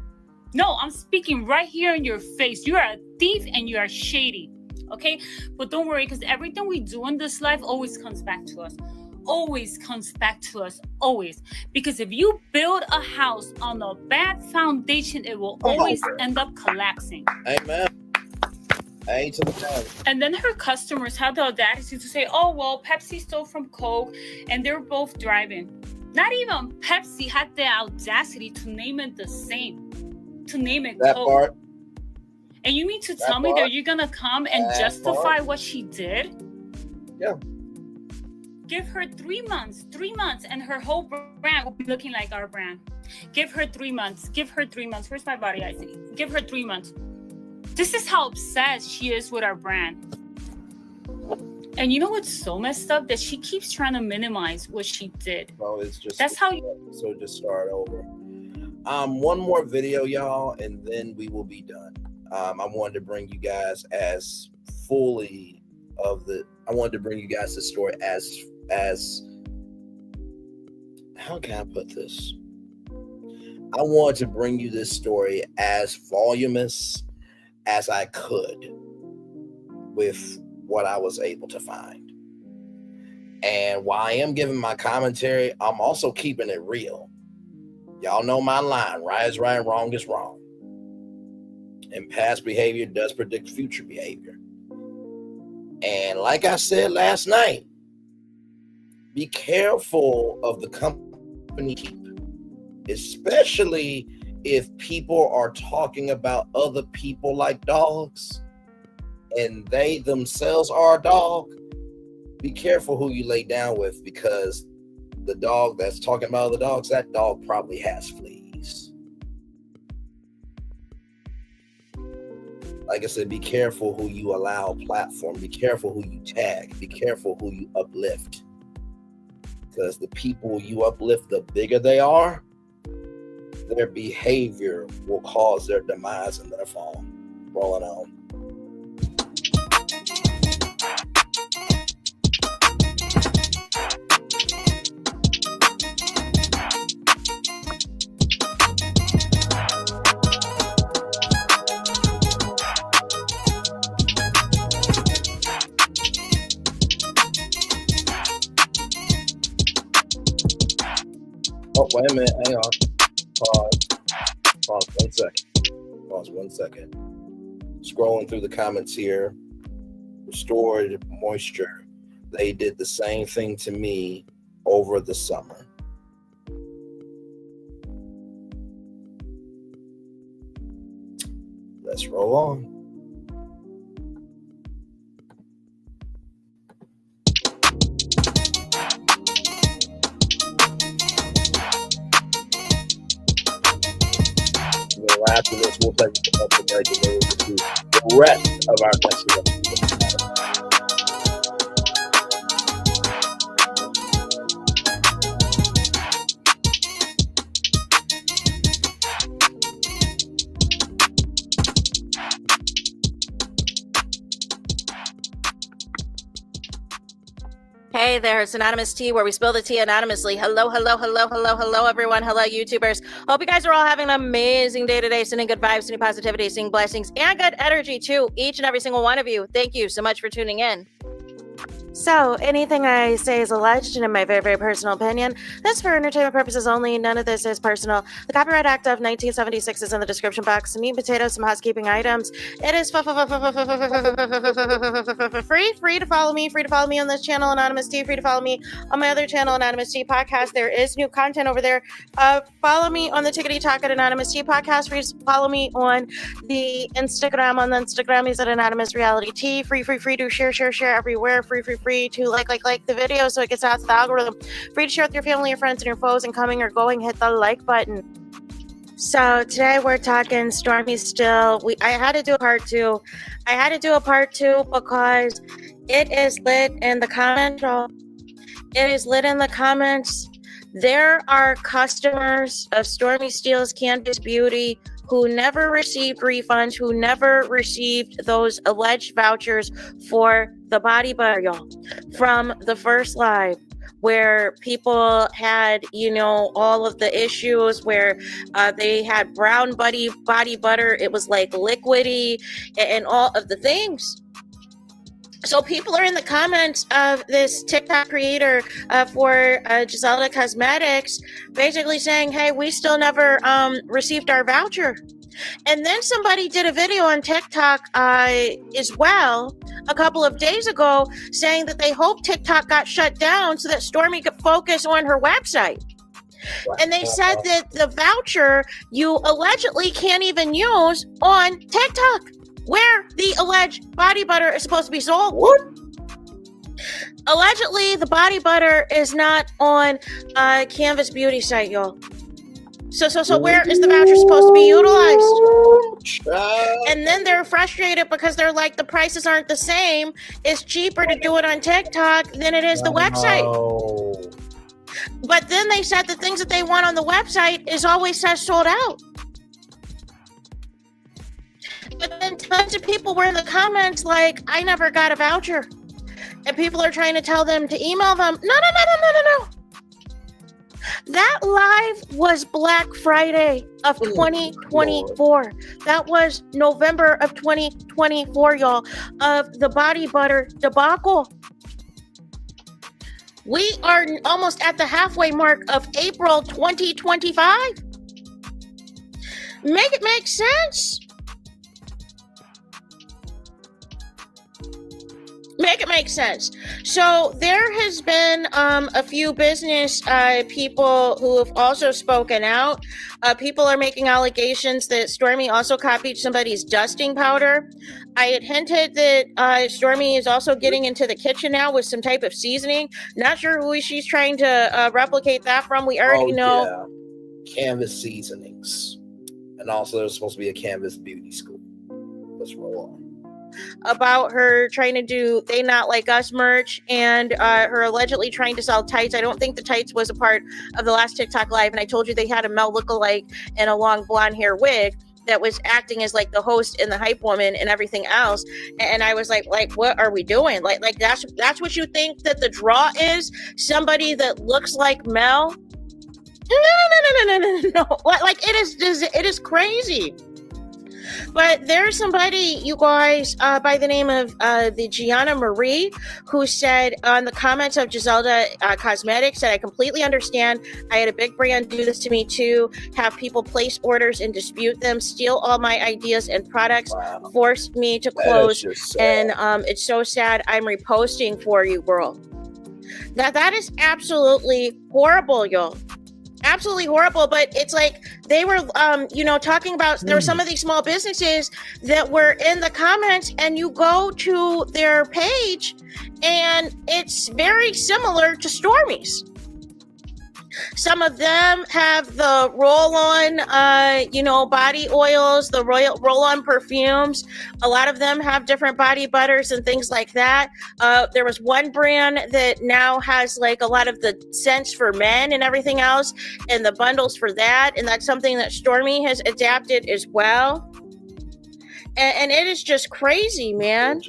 No, I'm speaking right here in your face. You are a thief and you are shady. Okay, but don't worry, because everything we do in this life always comes back to us. always comes back to us, always. Because if you build a house on a bad foundation, it will always end up collapsing. Amen. A to the J. And then her customers had the audacity to say, oh, well, Pepsi stole from Coke and they're both driving. Not even Pepsi had the audacity to name it the same, to name it that Coke. Part. And you mean to tell me that you're going to come and justify what she did? Yeah. Give her 3 months, and her whole brand will be looking like our brand. Give her 3 months. Where's my body icing? Give her 3 months. This is how obsessed she is with our brand. And you know what's so messed up? That she keeps trying to minimize what she did. Well, it's just that's how you. So just start over. One more video, y'all, and then we will be done. I wanted to bring you guys I wanted to bring you guys the story as how can I put this? I wanted to bring you this story as voluminous as I could with what I was able to find. And while I am giving my commentary, I'm also keeping it real. Y'all know my line, right is right, wrong is wrong. And past behavior does predict future behavior. And like I said last night, be careful of the company you keep, especially if people are talking about other people like dogs and they themselves are a dog. Be careful who you lay down with, because the dog that's talking about other dogs, that dog probably has fleas. Like I said, be careful who you allow a platform. Be careful who you tag. Be careful who you uplift. Because the people you uplift, the bigger they are, their behavior will cause their demise and their fall. Rolling on. Oh, wait a minute. Hang on. Pause 1 second. Pause 1 second. Scrolling through the comments here. Restored Moisture. They did the same thing to me over the summer. Let's roll on. After this, we'll take it up to break and then we'll do the rest of our next video. Hey there, it's Anonymous Tea, where we spill the tea anonymously. Hello, everyone. Hello, YouTubers. Hope you guys are all having an amazing day today, sending good vibes, sending positivity, sending blessings, and good energy to each and every single one of you. Thank you so much for tuning in. So, anything I say is alleged and in my very, very personal opinion. This is for entertainment purposes only. None of this is personal. The Copyright Act of 1976 is in the description box. Meat and potatoes, some housekeeping items. It is free to follow me. Free to follow me on this channel, Anonymous Tea. Free to follow me on my other channel, Anonymous Tea Podcast. There is new content over there. Follow me on the Tickety Talk at Anonymous Tea Podcast. Free to follow me on the Instagram. On the Instagram is at Anonymous Reality Tea. Free to share everywhere. Free to like the video so it gets out to the algorithm. Free to share with your family, your friends, and your foes, and coming or going, hit the like button. So today we're talking Stormi Steele. I had to do a part two. Because it is lit in the comments. It is lit in the comments. There are customers of Stormi Steele's Canvas Beauty who never received refunds, who never received those alleged vouchers for the body butter, y'all, from the first live, where people had, all of the issues where they had brown body butter. It was like liquidy and all of the things. So people are in the comments of this TikTok creator for Giselda Cosmetics basically saying, hey, we still never received our voucher. And then somebody did a video on TikTok as well a couple of days ago saying that they hope TikTok got shut down so that Stormi could focus on her website. And they said that the voucher you allegedly can't even use on TikTok, where the alleged body butter is supposed to be sold. What? Allegedly, the body butter is not on Canvas Beauty site, y'all. So where is the voucher supposed to be utilized? And then they're frustrated because they're like, the prices aren't the same. It's cheaper to do it on TikTok than it is the website. But then they said the things that they want on the website is always says sold out. But then tons of people were in the comments like, I never got a voucher. And people are trying to tell them to email them. No. That live was Black Friday of 2024. That was November of 2024, y'all, of the body butter debacle. We are almost at the halfway mark of April 2025. Make it make sense. Make it make sense. So there has been a few business people who have also spoken out. People are making allegations that Stormi also copied somebody's dusting powder. I had hinted that Stormi is also getting into the kitchen now with some type of seasoning. Not sure who she's trying to replicate that from. We already know. Yeah. Canvas seasonings. And also there's supposed to be a Canvas beauty school. Let's roll on. About her trying to do They Not Like Us merch and her allegedly trying to sell tights. I don't think the tights was a part of the last TikTok live, and I told you they had a Mel lookalike and a long blonde hair wig that was acting as like the host and the hype woman and everything else. And I was like, what are we doing? Like that's what you think that the draw is? Somebody that looks like Mel? No. Like it is crazy. But there's somebody, you guys, by the name of the Gianna Marie, who said on the comments of Giselda Cosmetics that I completely understand. I had a big brand do this to me too, have people place orders and dispute them, steal all my ideas and products, force me to close. And it's so sad. I'm reposting for you, girl. That is absolutely horrible, y'all. Absolutely horrible. But it's like they were talking about there were some of these small businesses that were in the comments, and you go to their page and it's very similar to Stormi's. Some of them have the roll-on, body oils, the roll-on perfumes. A lot of them have different body butters and things like that. There was one brand that now has like a lot of the scents for men and everything else, and the bundles for that. And that's something that Stormi has adapted as well. And it is just crazy, man.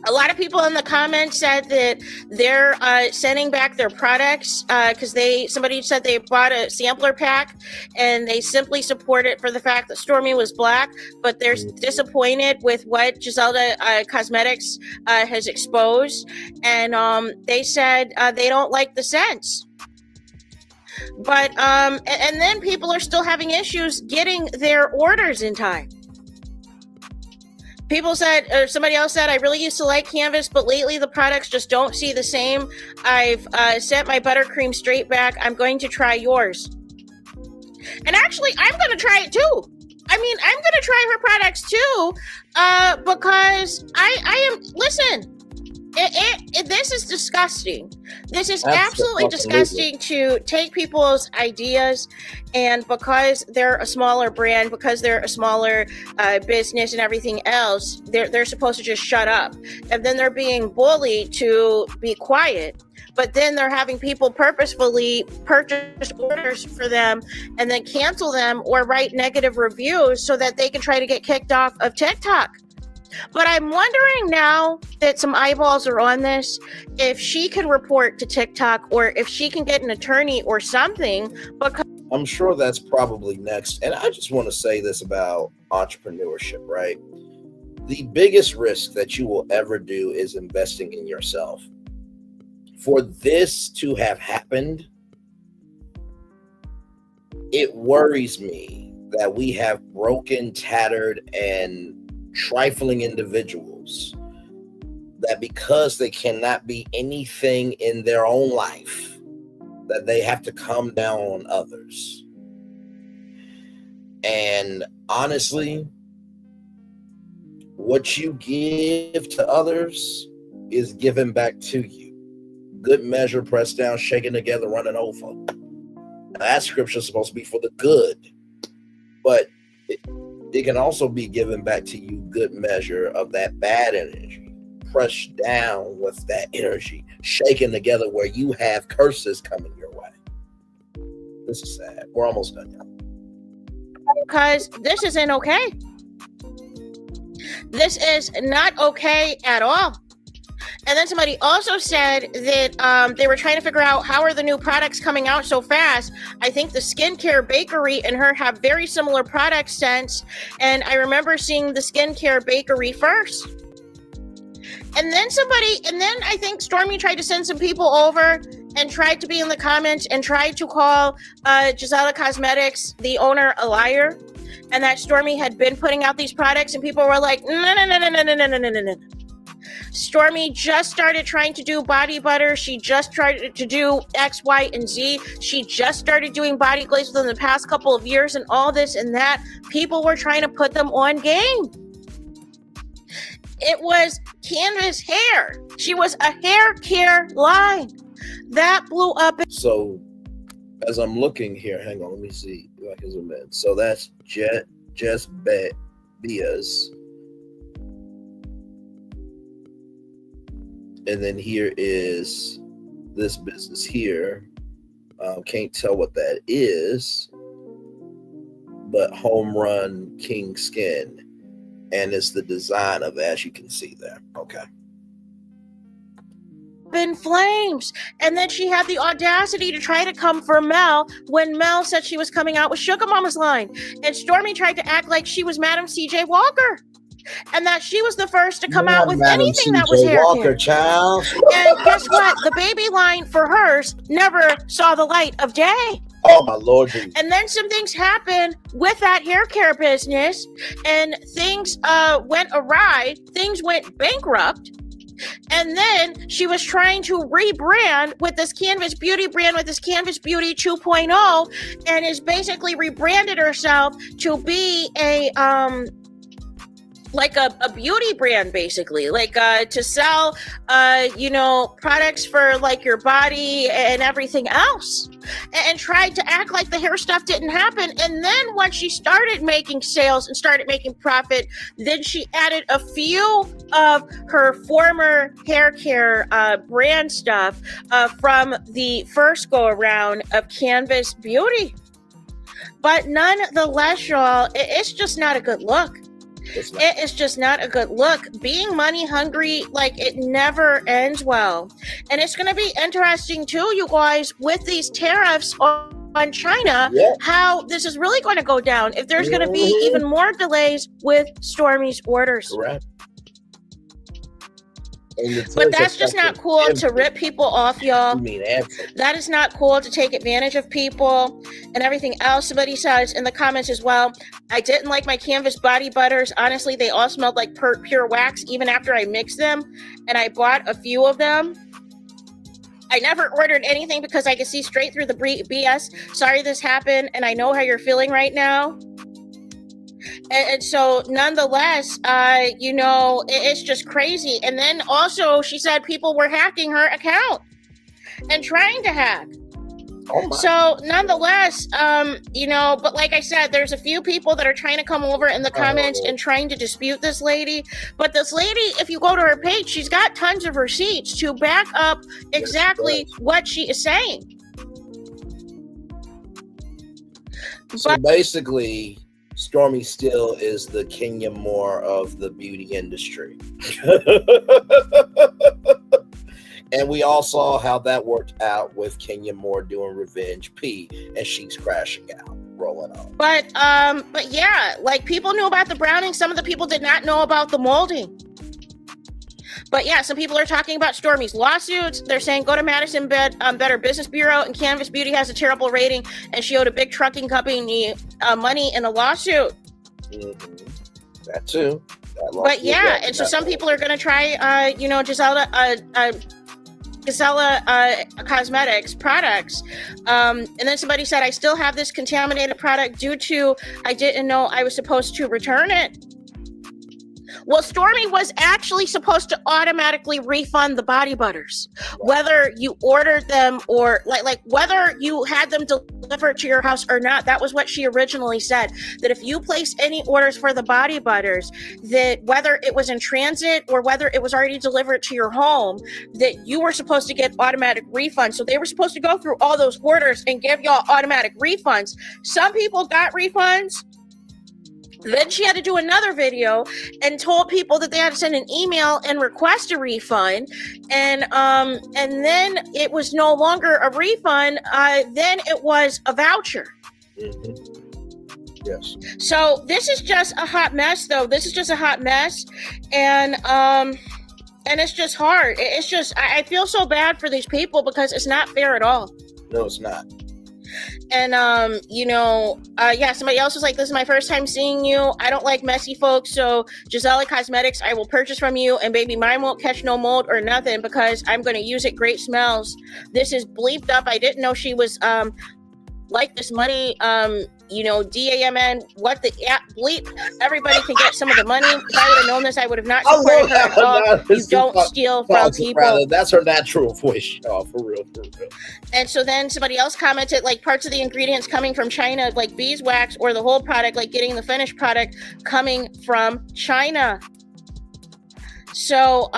A lot of people in the comments said that they're sending back their products because somebody said they bought a sampler pack and they simply support it for the fact that Stormi was black, but they're disappointed with what Giselda Cosmetics has exposed, and they said they don't like the scents. But and then people are still having issues getting their orders in time. People said, or somebody else said, I really used to like Canvas, but lately the products just don't see the same. I've sent my buttercream straight back. I'm going to try yours. And actually, I'm going to try it too. I mean, I'm going to try her products too, because I am, listen, this is disgusting. This is absolutely disgusting to take people's ideas, and because they're a smaller brand, because they're a smaller business and everything else, they're supposed to just shut up. And then they're being bullied to be quiet. But then they're having people purposefully purchase orders for them and then cancel them or write negative reviews so that they can try to get kicked off of TikTok. But I'm wondering now that some eyeballs are on this, if she can report to TikTok or if she can get an attorney or something. Because I'm sure that's probably next. And I just want to say this about entrepreneurship, right? The biggest risk that you will ever do is investing in yourself. For this to have happened, it worries me that we have broken, tattered, and trifling individuals that because they cannot be anything in their own life, that they have to come down on others. And honestly, what you give to others is given back to you. Good measure, pressed down, shaken together, running over. Now, that scripture is supposed to be for the good, but it can also be given back to you, good measure of that bad energy, pressed down with that energy, shaken together where you have curses coming your way. This is sad. We're almost done, y'all. Because this isn't okay. This is not okay at all. And then somebody also said that they were trying to figure out how are the new products coming out so fast. I think the skincare bakery and her have very similar product scents. And I remember seeing the skincare bakery first. And then I think Stormi tried to send some people over and tried to be in the comments and tried to call Gisela Cosmetics, the owner, a liar. And that Stormi had been putting out these products and people were like, no. Stormi just started trying to do body butter. She just tried to do X, Y, and Z. She just started doing body glaze within the past couple of years and all this and that. People were trying to put them on game. It was Canvas hair. She was a hair care line. That blew up. So as I'm looking here, hang on, let me see if I can zoom in. So that's Jess Bias. And then here is this business here. Can't tell what that is, but Home Run King Skin. And it's the design of it, as you can see there. Okay. In flames. And then she had the audacity to try to come for Mel when Mel said she was coming out with Sugar Mama's line. And Stormi tried to act like she was Madam C.J. Walker. And that she was the first to come out with Madam anything that C.J. was hair Walker, care. child. And guess what? The baby line for hers never saw the light of day. Oh my Lord. And then some things happened with that hair care business, and things went awry. Things went bankrupt. And then she was trying to rebrand with this Canvas Beauty brand, with this Canvas Beauty 2.0, and is basically rebranded herself to be a beauty brand, basically, like to sell products for like your body and everything else, and tried to act like the hair stuff didn't happen. And then once she started making sales and started making profit, then she added a few of her former hair care brand stuff from the first go around of Canvas Beauty. But nonetheless, y'all, it's just not a good look. It is just not a good look. Being money hungry, like, it never ends well. And it's going to be interesting too, you guys, with these tariffs on China, how this is really going to go down. If there's going to be even more delays with Stormi's orders. Correct. But that's just not cool to rip people off, y'all. Absolutely. That is not cool to take advantage of people and everything else. Somebody says in the comments as well, I didn't like my Canvas body butters. Honestly, they all smelled like pure wax even after I mixed them. And I bought a few of them. I never ordered anything because I could see straight through the BS. Sorry this happened, and I know how you're feeling right now. And so nonetheless, it's just crazy. And then also she said people were hacking her account and trying to hack. So nonetheless, but like I said, there's a few people that are trying to come over in the comments and trying to dispute this lady. But this lady, if you go to her page, she's got tons of receipts to back up exactly what she is saying. So basically, Stormi Steele is the Kenya Moore of the beauty industry. And we all saw how that worked out with Kenya Moore doing Revenge P, and she's crashing out. rolling on. But yeah, like people knew about the browning. Some of the people did not know about the molding. But yeah, some people are talking about Stormi's lawsuits. They're saying go to Madison Better Business Bureau, and Canvas Beauty has a terrible rating, and she owed a big trucking company money in a lawsuit. Mm-hmm. That too. But yeah, and so some people are going to try, Gisela Cosmetics products. And then somebody said, I still have this contaminated product due to I didn't know I was supposed to return it. Well, Stormi was actually supposed to automatically refund the body butters, whether you ordered them or like whether you had them delivered to your house or not. That was what she originally said, that if you place any orders for the body butters, that whether it was in transit or whether it was already delivered to your home, that you were supposed to get automatic refunds. So they were supposed to go through all those orders and give y'all automatic refunds. Some people got refunds. Then she had to do another video and told people that they had to send an email and request a refund. And then it was no longer a refund. Then it was a voucher. Mm-hmm. Yes. So this is just a hot mess, though. This is just a hot mess. And it's just hard. It's just, I feel so bad for these people because it's not fair at all. No, it's not. And, yeah, somebody else was like, this is my first time seeing you. I don't like messy folks. So Gisela Cosmetics, I will purchase from you, and baby, mine won't catch no mold or nothing because I'm going to use it. Great smells. This is bleeped up. I didn't know she was, like this money, DAMN, what the bleep. Everybody can get some of the money. If I would have known this, I would have not supported her at all. You don't steal from people. That's her natural voice. Oh, for real. And so then somebody else commented, like parts of the ingredients coming from China, like beeswax, or the whole product, like getting the finished product coming from China. So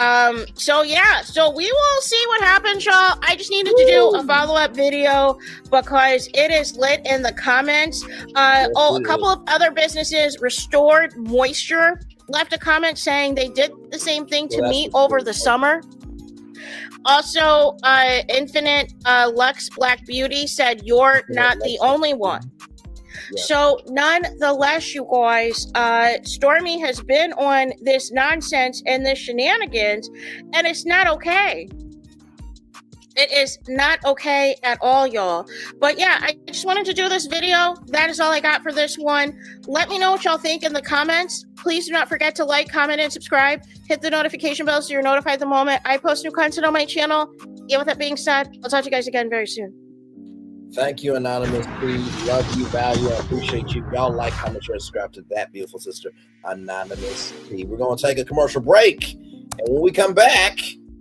yeah, so we will see what happens, y'all. I just needed to do a follow-up video because it is lit in the comments. A couple of other businesses, Restored Moisture, left a comment saying they did the same thing to me over the summer. Also, Infinite Lux Black Beauty said you're not the only one. Yeah. So nonetheless, you guys, Stormi has been on this nonsense and this shenanigans, and it's not okay. It is not okay at all, y'all. But yeah, I just wanted to do this video. That is all I got for this one. Let me know what y'all think in the comments. Please do not forget to like, comment, and subscribe. Hit the notification bell so you're notified the moment I post new content on my channel. And with that being said, I'll talk to you guys again very soon. Thank you, Anonymous P. Love you, value, I appreciate you. Y'all like, comment, share, subscribe to that beautiful sister, Anonymous P. We're going to take a commercial break. And when we come back,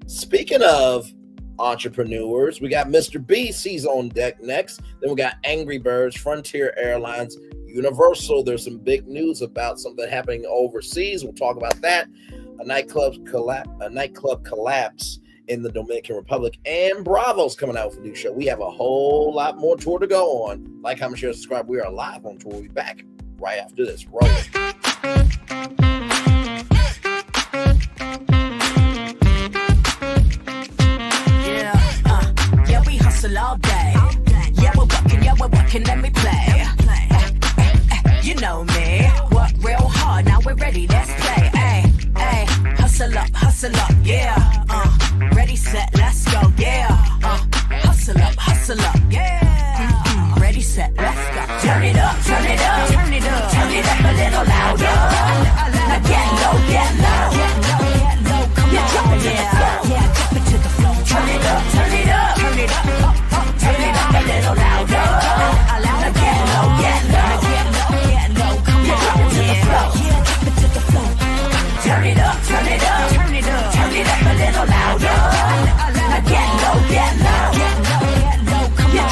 speaking of entrepreneurs, we got Mr. Beast. He's on deck next. Then we got Angry Birds, Frontier Airlines, Universal. There's some big news about something happening overseas. We'll talk about that. A nightclub collapse in the Dominican Republic, and Bravo's coming out with a new show. We have a whole lot more tour to go on. Like, comment, share, subscribe. We are live on tour. We'll be back right after this. Roll it. Yeah, we hustle all day. Yeah, we're working, let me play. You know me, work real hard, now we're ready, let's play. Ay, hustle up, yeah. Ready, set, let's go, yeah. Hustle up, yeah. Ready, set, let's go. Turn it up, turn it up, turn it up, turn it up a little louder. Now get low, get low, come on, yeah, drop it to the floor. Turn it up, turn it up, turn it up, turn it up a little louder. Now get low, get low, come on, drop it to the floor. Drop it to the floor. Turn it up, turn it up, turn it up, turn it up a little louder. Now get low, come on,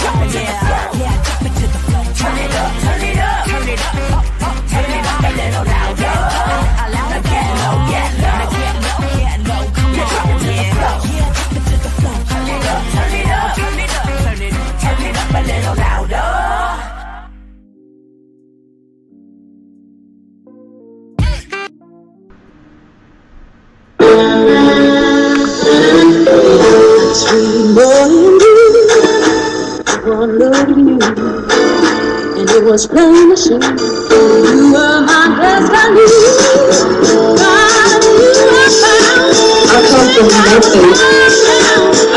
drop it to the floor. Drop it to the floor. Turn it up, turn it up, turn it up, turn it up a little louder. Now get low, come on, drop it to the floor. Drop it to the floor. Turn it up, turn it up, turn it up, turn it up a little louder. Sweet boy, I wanna love you, and It was plain to see you were my destiny. God, you were found. I come from nothing.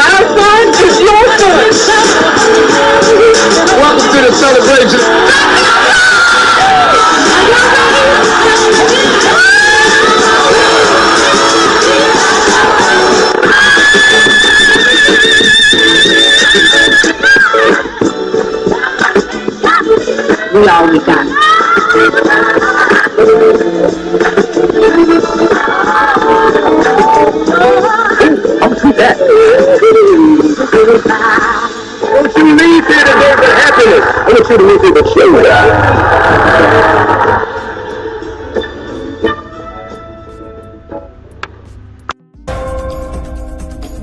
Our son is your son. Welcome to the celebration. We all we got. I'll see that. Don't you leave here to go for happiness. I want you to leave here to show that.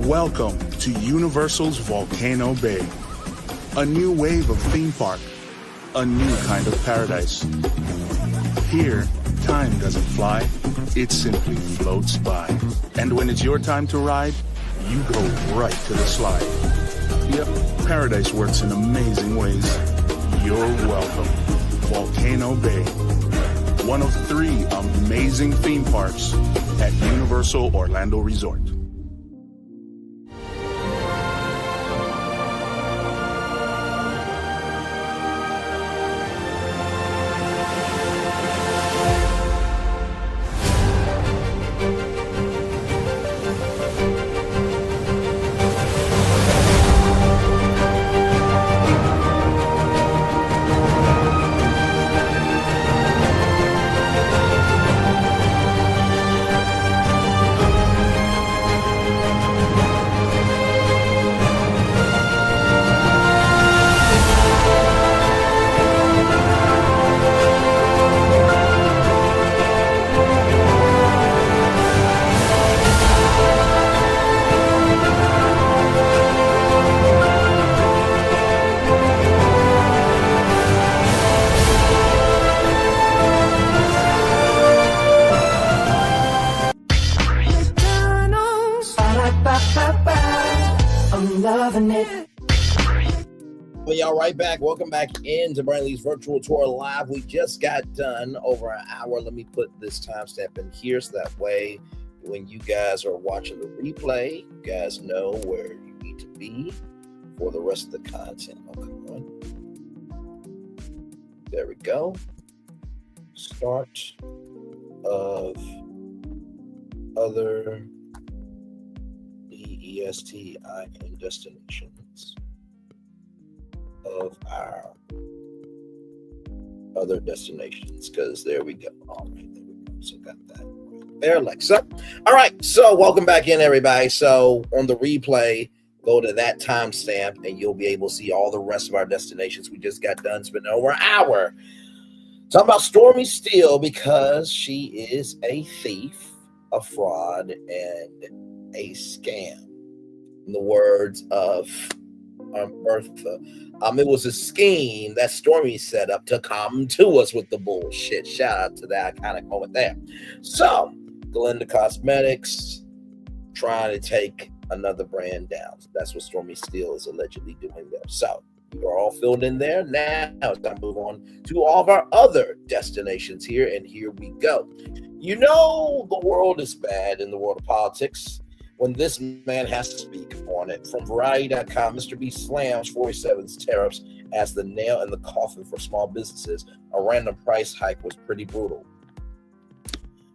Welcome to Universal's Volcano Bay. A new wave of theme park. A new kind of paradise. Here, time doesn't fly, it simply floats by. And when it's your time to ride, you go right to the slide. Yep, paradise works in amazing ways. You're welcome. Volcano Bay. One of 3 amazing theme parks at Universal Orlando Resort. Well, y'all right back. Welcome back into Brian Lee's virtual tour live. We just got done over an hour. Let me put this timestamp in here so that way when you guys are watching the replay, you guys know where you need to be for the rest of the content. Okay. There we go. Start of other DESTIN destinations of our other destinations, because there we go. All right, there we go. So got that right there, Alexa. All right, so welcome back in, everybody. So on the replay, go to that timestamp and you'll be able to see all the rest of our destinations. We just got done spending over an hour talking about Stormi Steele because she is a thief, a fraud, and a scam. In the words of Bertha, it was a scheme that Stormi set up to come to us with the bullshit. Shout out to that iconic moment there. So, Glinda Cosmetics trying to take another brand down. That's what Stormi Steele is allegedly doing there. So, you are all filled in there. Now it's time to move on to all of our other destinations here, and here we go. You know the world is bad in the world of politics when this man has to speak on it. From Variety.com, Mr. B slams 47's tariffs as the nail in the coffin for small businesses. A random price hike was pretty brutal.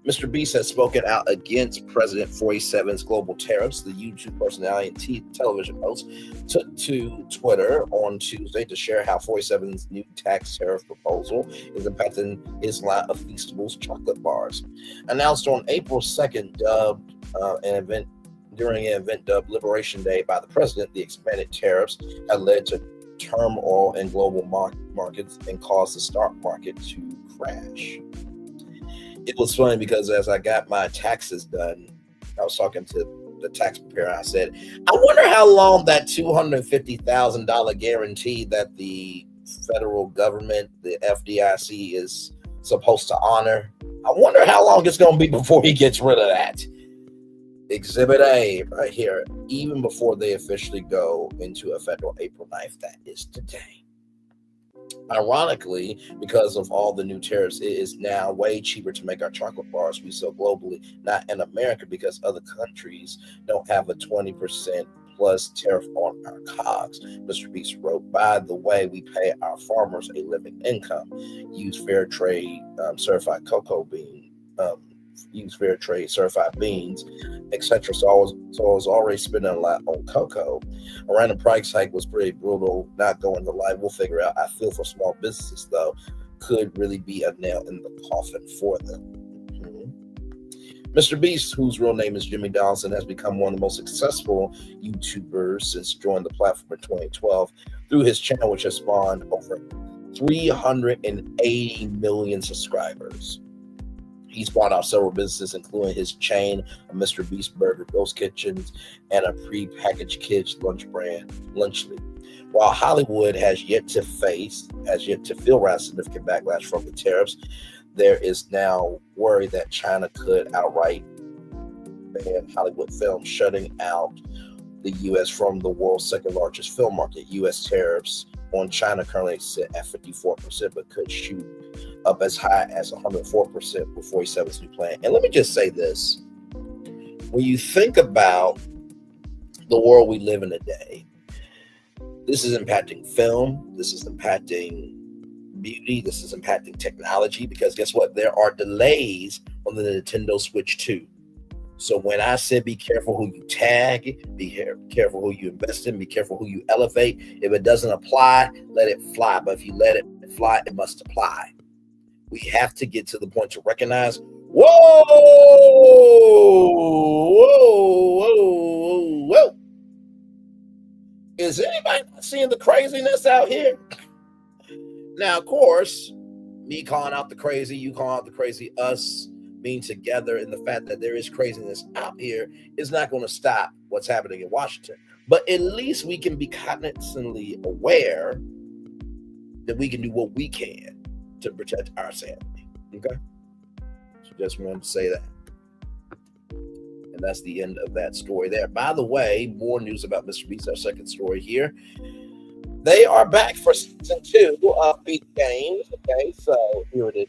Mr. Beast has spoken out against President 47's global tariffs. The YouTube personality and television host took to Twitter on Tuesday to share how 47's new tax tariff proposal is impacting his line of Feastables chocolate bars. Announced on April 2nd, during an event dubbed Liberation Day by the president, the expanded tariffs had led to turmoil in global markets and caused the stock market to crash. It was funny because as I got my taxes done, I was talking to the tax preparer. I said, I wonder how long that $250,000 guarantee that the federal government, the FDIC, is supposed to honor. I wonder how long it's going to be before he gets rid of that. Exhibit A right here, even before they officially go into a federal April 9th. That is today. Ironically, because of all the new tariffs, it is now way cheaper to make our chocolate bars we sell globally, not in America, because other countries don't have a 20% plus tariff on our COGS. Mr. Beast wrote, by the way, we pay our farmers a living income, use fair trade certified cocoa bean, use fair trade certified beans, etc. So I was already spending a lot on cocoa. A random price hike was pretty brutal. Not going to lie, we'll figure out. I feel for small businesses though, could really be a nail in the coffin for them. Mr. Beast, whose real name is Jimmy Donaldson, has become one of the most successful YouTubers since joining the platform in 2012 through his channel, which has spawned over 380 million subscribers. He's bought out several businesses, including his chain of Mr. Beast Burger, Ghost Kitchens, and a pre-packaged kids lunch brand, Lunchly. While Hollywood has yet to feel around significant backlash from the tariffs, there is now worry that China could outright ban Hollywood films, shutting out the U.S. from the world's second largest film market. U.S. tariffs on China currently sit at 54%, but could shoot up as high as 104% before he settles new plan. And let me just say this. When you think about the world we live in today, this is impacting film, this is impacting beauty, this is impacting technology, because guess what? There are delays on the Nintendo Switch 2. So when I said be careful who you tag, be careful who you invest in, be careful who you elevate. If it doesn't apply, let it fly. But if you let it fly, it must apply. We have to get to the point to recognize, whoa. Is anybody not seeing the craziness out here? Now, of course, me calling out the crazy, you calling out the crazy, us being together in the fact that there is craziness out here is not going to stop what's happening in Washington. But at least we can be cognizantly aware that we can do what we can to protect our sanity. Okay? So just wanted to say that. And that's the end of that story there. By the way, more news about Mr. Beast, our second story here. They are back for season 2 of Beast Games. Okay, so here it is.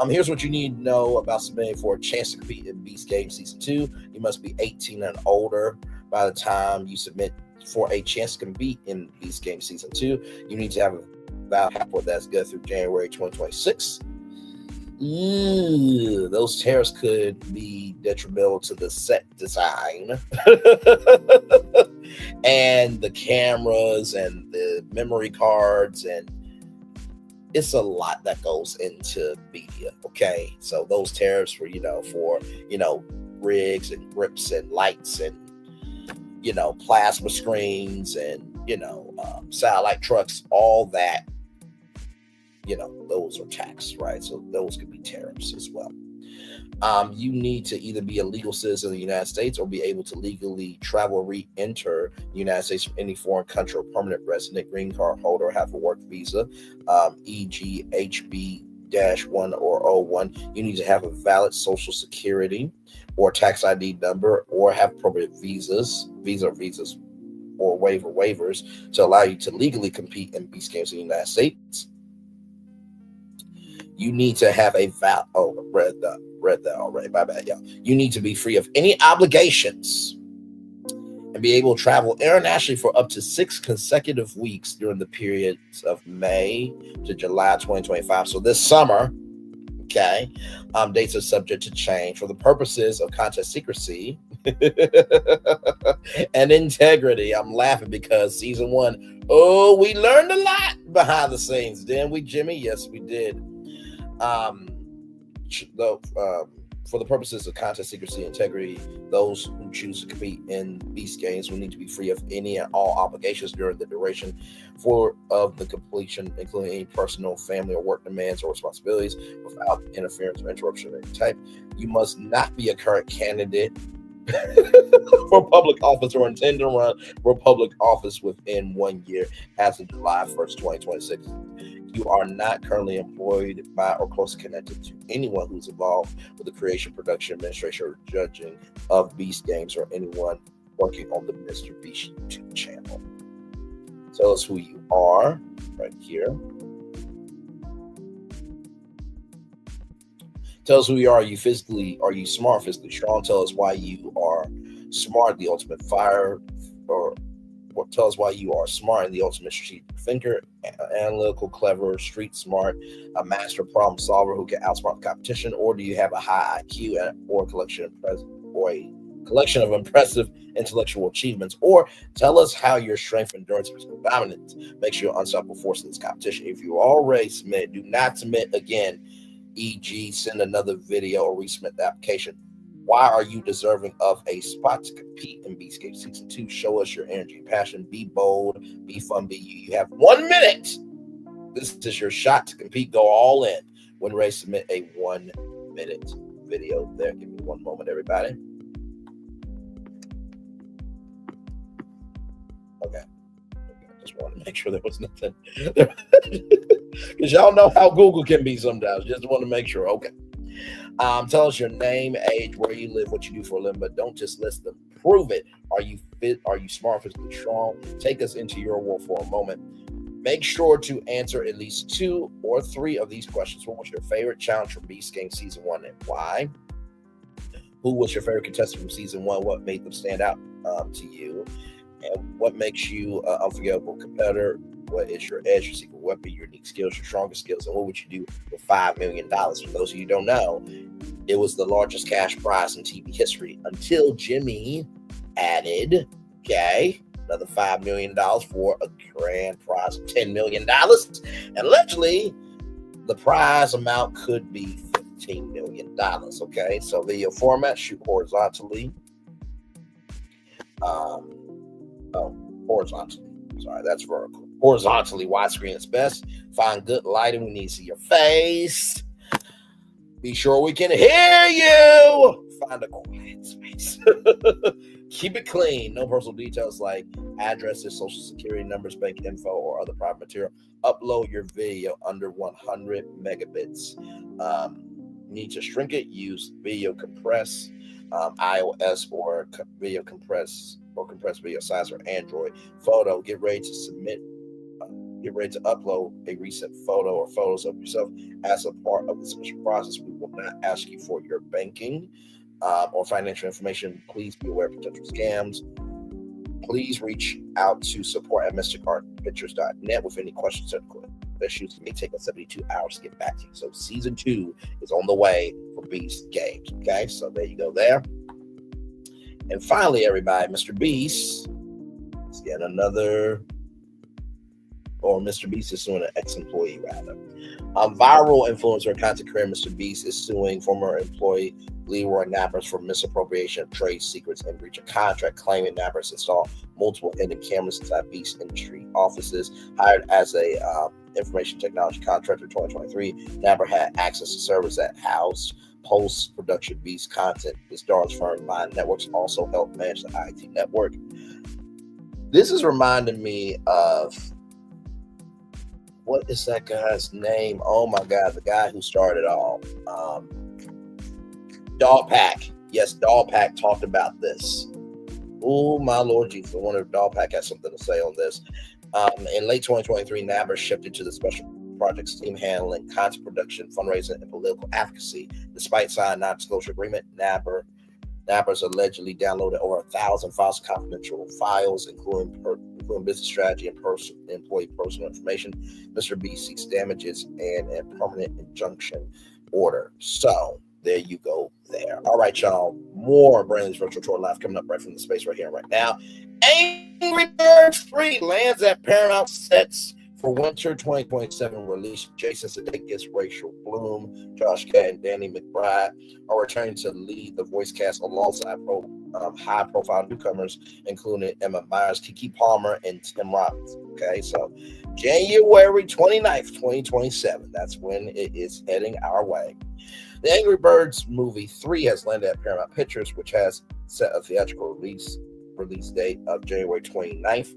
Here's what you need to know about submitting for a chance to compete in Beast Games Season 2. You must be 18 and older by the time you submit for a chance to compete in Beast Games Season 2. You need to have a valid passport that's good through January 2026. Those tariffs could be detrimental to the set design and the cameras and the memory cards, and it's a lot that goes into media. Okay, so those tariffs were, for rigs and grips and lights and plasma screens and satellite trucks, all that. Those are taxed, right? So those could be tariffs as well. You need to either be a legal citizen of the United States or be able to legally travel or re-enter the United States from any foreign country or permanent resident, green card holder, or have a work visa, e.g. HB-1 or 01. You need to have a valid social security or tax ID number, or have appropriate visas or waivers to allow you to legally compete in Beast Games in the United States. You need to have a read that already. My bad, y'all. You need to be free of any obligations and be able to travel internationally for up to 6 consecutive weeks during the periods of May to July 2025. So this summer, okay, dates are subject to change for the purposes of content secrecy and integrity. I'm laughing because season 1, we learned a lot behind the scenes, didn't we, Jimmy? Yes, we did. For the purposes of content secrecy and integrity, those who choose to compete in Beast Games will need to be free of any and all obligations during the duration of the completion, including any personal, family, or work demands or responsibilities, without interference or interruption of any type. You must not be a current candidate for public office or intend to run for public office within 1 year as of July 1st, 2026. You are not currently employed by or closely connected to anyone who's involved with the creation, production, administration, or judging of Beast Games, or anyone working on the Mr. Beast YouTube channel. Tell us who you are right here. Tell us who you are. Are you smart, physically strong? Tell us why you are smart, the ultimate fire, tell us why you are smart and the ultimate strategic thinker, analytical, clever, street smart, a master problem solver who can outsmart the competition, or do you have a high IQ or a collection of impressive intellectual achievements? Or tell us how your strength, endurance, physical dominance makes you an unstoppable force in this competition. If you already submit, do not submit again, e.g. send another video or resubmit the application. Why are you deserving of a spot to compete in Beascape Season 2? Show us your energy and passion. Be bold, be fun, be you. You have 1 minute. This is your shot to compete. Go all in. When ready, submit a 1 minute video there. Give me one moment, everybody. Okay. Just want to make sure there was nothing. Because y'all know how Google can be sometimes. Just want to make sure. Okay. Tell us your name, age, where you live, what you do for a living, but don't just list them. Prove it. Are you fit? Are you smart, physically strong? Take us into your world for a moment. Make sure to answer at least 2 or 3 of these questions. What was your favorite challenge from Beast Game Season 1 and why? Who was your favorite contestant from Season 1? What made them stand out to you? And what makes you an unforgettable competitor? What is your edge, your secret weapon, your unique skills, your strongest skills, and what would you do with $5 million? For those of you who don't know, it was the largest cash prize in TV history until Jimmy added, another $5 million for a grand prize of $10 million. And allegedly, the prize amount could be $15 million. Okay, so video format, shoot horizontally. Horizontally. Sorry, that's vertical. Horizontally, widescreen is best. Find good lighting. We need to see your face. Be sure we can hear you. Find a quiet space. Keep it clean. No personal details like addresses, social security numbers, bank info, or other private material. Upload your video under 100 megabits. Need to shrink it. Use video compress, iOS, or video compress or compressed video size for Android. Photo. Get ready to submit. Get ready to upload a recent photo or photos of yourself as a part of the submission process. We will not ask you for your banking or financial information. Please be aware of potential scams. Please reach out to support@mysticartpictures.net with any questions or issues. It may take us 72 hours to get back to you. So Season 2 is on the way for Beast Games. Okay, so there you go there. And finally, everybody, Mr. Beast is getting another... or Mr. Beast is suing an ex-employee, rather. Viral influencer and content creator Mr. Beast is suing former employee Leroy Nappers for misappropriation of trade secrets and breach of contract, claiming Nappers installed multiple hidden cameras inside Beast industry offices. Hired as a information technology contractor in 2023, Napper had access to servers that housed post-production Beast content. This Dar's firm, Line Networks, also helped manage the IT network. This is reminding me of... what is that guy's name? Oh my God, the guy who started all. Dogpack. Yes, Dogpack talked about this. Oh my Lord Jesus. I wonder if Dogpack has something to say on this. In late 2023, Napper shifted to the special projects team handling content production, fundraising, and political advocacy. Despite signing a non-disclosure agreement, Nappers allegedly downloaded over 1,000 files of confidential files, including business strategy and employee personal information. Mr. B seeks damages and a permanent injunction order. So there you go there. All right, y'all. More Brandon's Virtual Tour Live coming up right from the space right here and right now. Angry Birds 3 lands at Paramount Sets for winter 2027 release. Jason Sudeikis, Rachel Bloom, Josh Gad, and Danny McBride are returning to lead the voice cast alongside high-profile newcomers, including Emma Myers, Keke Palmer, and Tim Robbins. Okay, so January 29th, 2027. That's when it is heading our way. The Angry Birds movie 3 has landed at Paramount Pictures, which has set a theatrical release date of January 29th.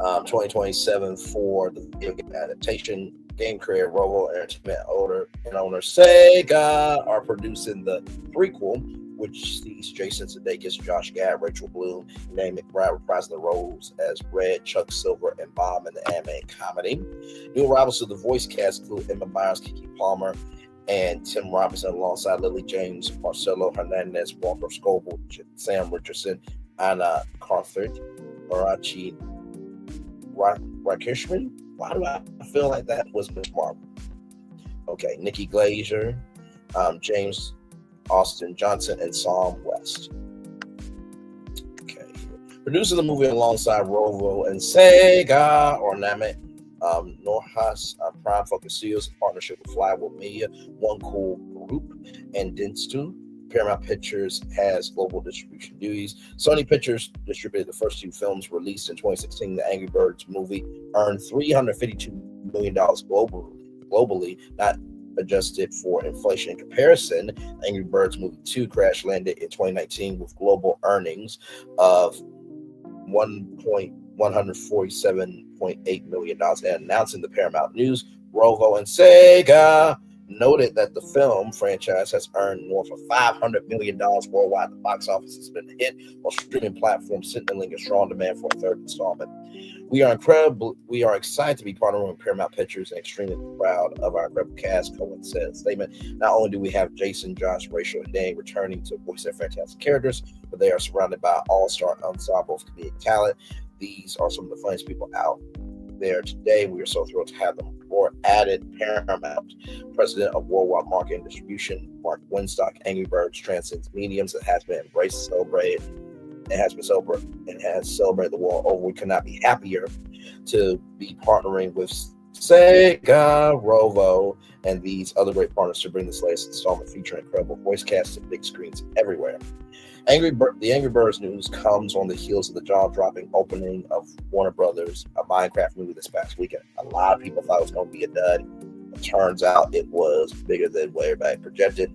2027 for the video game adaptation. Game creator Robo Entertainment owner Sega are producing the prequel, which sees Jason Sudeikis, Josh Gad, Rachel Bloom, and Danny McBride reprising the roles as Red, Chuck Silver, and Bob in the anime comedy. New arrivals to the voice cast include Emma Byers, Keke Palmer, and Tim Robinson, alongside Lily James, Marcelo Hernandez, Walter Scoble, Sam Richardson, Anna Carthage, Marachi Rakishman. Why do I feel like that was Miss Marvel? Okay, Nikki Glazer, James Austin Johnson, and Psalm West. Okay, producing the movie alongside Rovo and Sega Ornament, Norhas Prime Focus Studios, partnership with Flywheel Media, One Cool Group, and Dentsu. Paramount Pictures has global distribution duties. Sony Pictures distributed the first two films released in 2016. The Angry Birds movie earned $352 million globally, not adjusted for inflation. In comparison, Angry Birds movie 2 crash landed in 2019 with global earnings of $147.8 million. And announcing the Paramount News, Rovo and Sega noted that the film franchise has earned north of $500 million worldwide. The box office has been a hit, while streaming platforms signaling a strong demand for a third installment. We are excited to be partnering with Paramount Pictures and extremely proud of our incredible cast, Cohen said in a statement. Not only do we have Jason, Josh, Rachel, and Danny returning to voice their fantastic characters, but they are surrounded by an all-star ensemble of comedic talent. These are some of the funniest people out there today. We are so thrilled to have them aboard. Added Paramount President of Worldwide Marketing and Distribution, Mark Winstock. Angry Birds transcends mediums and has been embraced, celebrated. It has celebrated the world over. We could not be happier to be partnering with Sega, Rovo, and these other great partners to bring this latest installment featuring incredible voice cast to big screens everywhere. The Angry Birds news comes on the heels of the jaw-dropping opening of Warner Brothers, a Minecraft movie this past weekend. A lot of people thought it was going to be a dud. It turns out it was bigger than what everybody projected.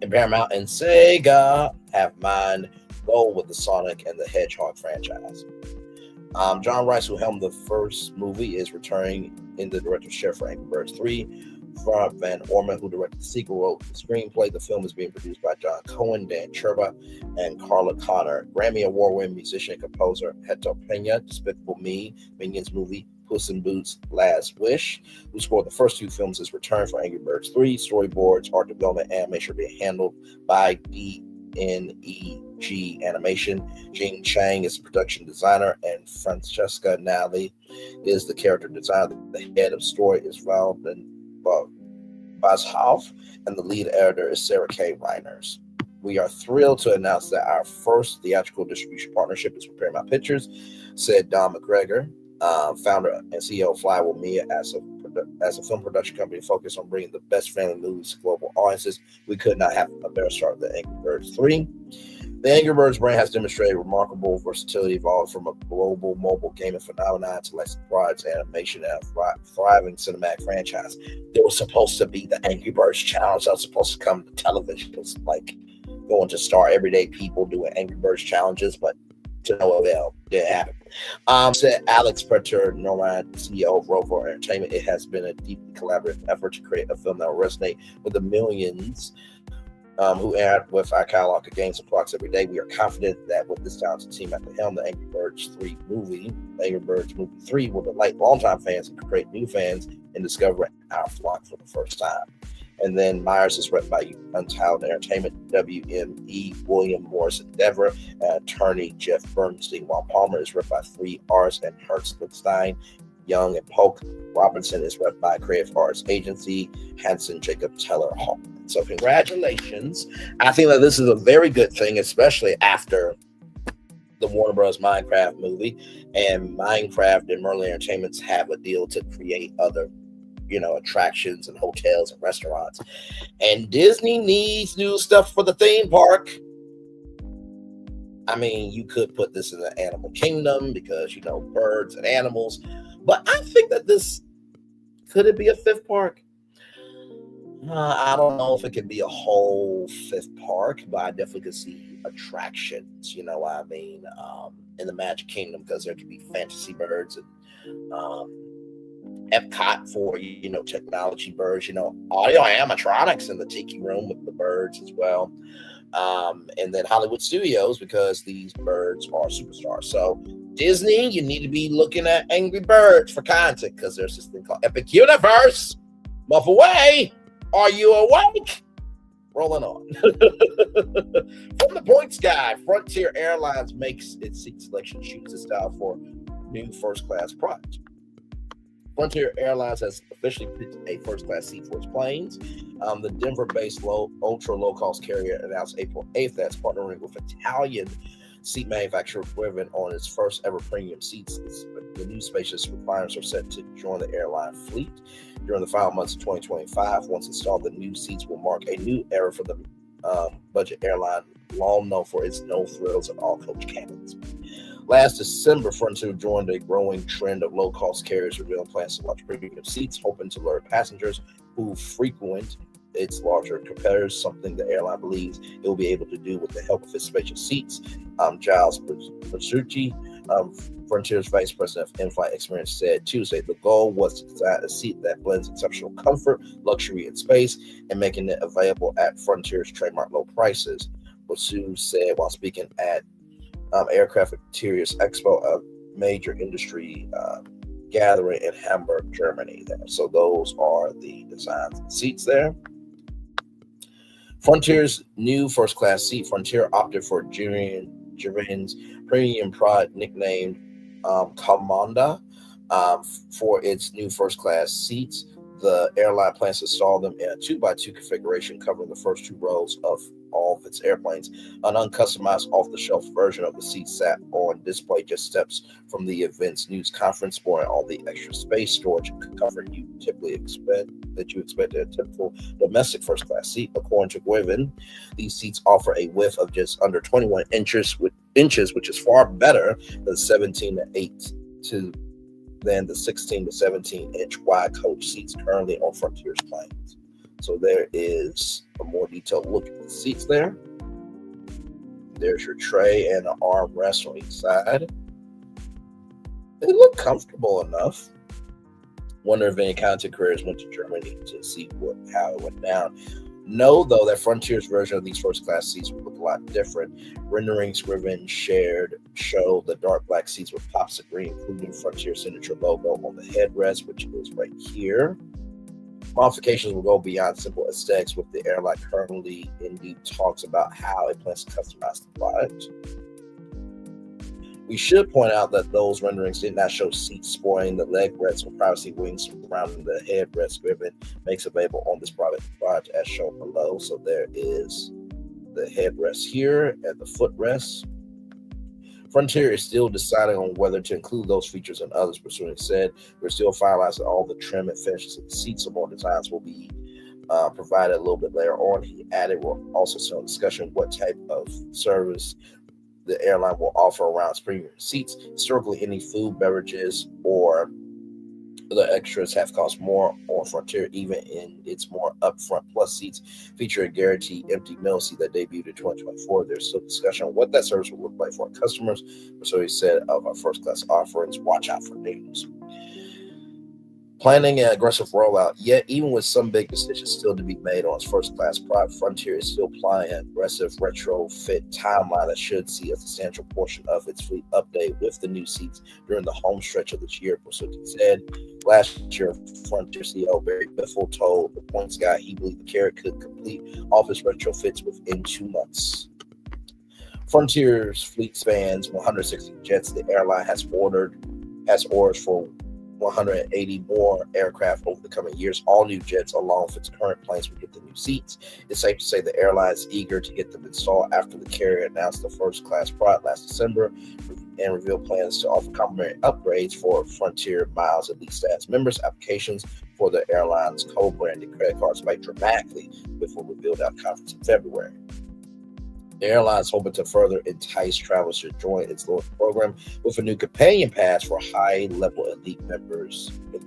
And Paramount and Sega have mind gold with the Sonic and the Hedgehog franchise. John Rice, who helmed the first movie, is returning in the directorship for Angry Birds 3. Rob Van Orman, who directed the sequel, wrote the screenplay. The film is being produced by John Cohen, Dan Cherba, and Carla Connor. Grammy Award-winning musician and composer Hector Pena, Despicable Me, Minions movie, Puss in Boots: Last Wish, who scored the first two films, is returned for Angry Birds 3. Storyboards, art development, animation are being handled by DNEG Animation. Jing Chang is the production designer, and Francesca Nally is the character designer. The head of story is Valden Bashoff, and the lead editor is Sarah K. Reiners. We are thrilled to announce that our first theatrical distribution partnership is with Paramount Pictures, said Don McGregor, founder and CEO of Flywheel Media. As a film production company focused on bringing the best family movies to global audiences, we could not have a better start than Angry Birds 3. The Angry Birds brand has demonstrated remarkable versatility, evolved from a global mobile gaming phenomenon to Legacy Pride's animation and a thriving cinematic franchise. There was supposed to be the Angry Birds Challenge that was supposed to come to television. It was like going to star everyday people doing Angry Birds challenges, but to no avail. Didn't happen. Said Alex Preter Norman, CEO of Rover Entertainment, it has been a deeply collaborative effort to create a film that will resonate with the millions who interact with our catalog of games and products every day. We are confident that with this talented team at the helm, the Angry Birds movie 3 will delight longtime fans and create new fans in discovering our flock for the first time. And then Myers is rep by Untitled Entertainment, WME, William Morris Endeavor, and attorney Jeff Bernstein, while Palmer is rep by 3Rs and Hertz Lichtenstein, Young and Polk. Robinson is rep by Creative Arts Agency, Hanson Jacob Teller Hall. So congratulations. I think that this is a very good thing, especially after the Warner Bros. Minecraft movie. And Minecraft and Merlin Entertainments have a deal to create other attractions and hotels and restaurants. And Disney needs new stuff for the theme park. I mean, you could put this in the Animal Kingdom because, birds and animals. But I think that could it be a fifth park? I don't know if it could be a whole fifth park, but I definitely could see attractions, in the Magic Kingdom, because there could be fantasy birds and Epcot for, technology birds, audio animatronics in the Tiki Room with the birds as well. And then Hollywood Studios, because these birds are superstars. So Disney, you need to be looking at Angry Birds for content, because there's this thing called Epic Universe. Muff away. Are you awake? Rolling on. From the points guy, Frontier Airlines makes its seat selection choose its style for new first-class product. Frontier Airlines has officially picked a first-class seat for its planes. The Denver-based ultra low-cost carrier announced April 8th that it's partnering with Italian seat manufacturer Driven on its first-ever premium seats. The new spacious recliners are set to join the airline fleet during the final months of 2025. Once installed, the new seats will mark a new era for the budget airline, long known for its no-frills and all-coach cabins. Last December, Frontier joined a growing trend of low-cost carriers revealing plans to launch premium seats, hoping to lure passengers who frequent its larger competitors, something the airline believes it will be able to do with the help of its spacious seats. Giles Bersucci, Frontier's vice president of in-flight experience, said Tuesday the goal was to design a seat that blends exceptional comfort, luxury, and space, and making it available at Frontier's trademark low prices. Bersucci said while speaking at Aircraft Interiors Expo, a major industry gathering in Hamburg, Germany. There, so those are the designs and seats there. Frontier's new first-class seat. Frontier opted for Gervin's premium product nicknamed Comanda for its new first-class seats. The airline plans to install them in a 2x2 configuration covering the first two rows of all of its airplanes. An uncustomized off-the-shelf version of the seat sat on display just steps from the event's news conference, spoiling all the extra space, storage, and comfort you typically expect in a typical domestic first-class seat. According to Gwevin, these seats offer a width of just under 21 inches, which is far better than 16 to 17 inch wide coach seats currently on Frontier's planes. So there is a more detailed look at the seats there. There's your tray and an armrest on each side. They look comfortable enough. Wonder if any content creators went to Germany to see how it went down. Know, though, that Frontier's version of these first-class seats will look a lot different. Renderings Riven show the dark black seats with pops of green, including Frontier's signature logo on the headrest, which is right here. Modifications will go beyond simple aesthetics, with the airline currently in deep talks about how it plans to customize the product. We should point out that those renderings did not show seats spoiling the leg rests or privacy wings surrounding the headrest Griffin makes available on this product as shown below. So there is the headrest here and the footrest. Frontier is still deciding on whether to include those features and others. Pursuing said, we're still finalizing all the trim and finishes of the seats, so more designs will be provided a little bit later on. He added, we're also still in discussion what type of service the airline will offer around its premium seats. Historically, any food, beverages, or other extras have cost more on Frontier, even in its more upfront plus seats, feature a guaranteed empty meal seat that debuted in 2024. There's still discussion on what that service will look like for our customers. So he said of our first class offerings, watch out for news. Planning an aggressive rollout, yet even with some big decisions still to be made on its first-class product, Frontier is still planning an aggressive retrofit timeline that should see a substantial portion of its fleet update with the new seats during the home stretch of this year. So he said last year, Frontier CEO Barry Biffle told the Points guy he believed the carrier could complete all of its retrofits within 2 months. Frontier's fleet spans 160 jets. The airline has orders for 180 more aircraft over the coming years. All new jets, along with its current planes, will get the new seats. It's safe to say the airline is eager to get them installed after the carrier announced the first-class product last December and revealed plans to offer complimentary upgrades for Frontier Miles Elite Status members. Applications for the airline's co-branded credit card spiked dramatically before revealed at a conference in February. The airline is hoping to further entice travelers to join its loyalty program with a new companion pass for high-level elite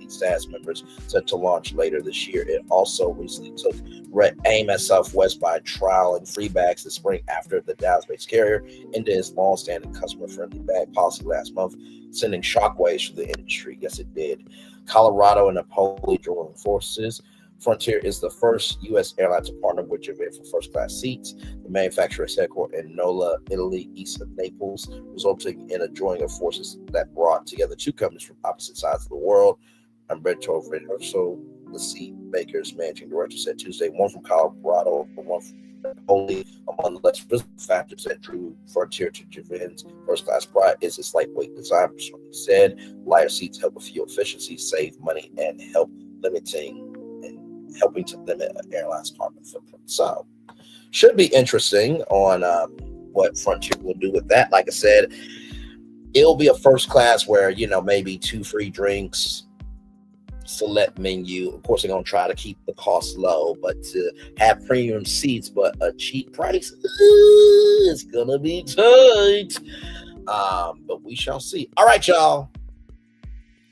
status members, set to launch later this year. It also recently took aim at Southwest by trialing free bags this spring after the Dallas-based carrier ended its long-standing customer-friendly bag policy last month, sending shockwaves through the industry. Yes, it did. Colorado and Napoli joining forces. Frontier is the first U.S. airline to partner with Japan for first-class seats. The manufacturer is headquartered in Nola, Italy, east of Naples, resulting in a joining of forces that brought together two companies from opposite sides of the world. Umberto Verso, the seat makers managing director, said Tuesday, one from Colorado and one from Napoli. Among the less visible factors that drew Frontier to Japan's first-class pride is its lightweight design. Stormi said lighter seats help with fuel efficiency, save money, and helping to limit an airline's carbon footprint. So, should be interesting on what Frontier will do with that. Like I said, it'll be a first class where, maybe 2 free drinks, select menu. Of course, they're going to try to keep the cost low, but to have premium seats but a cheap price, it's going to be tight. But we shall see. All right, y'all.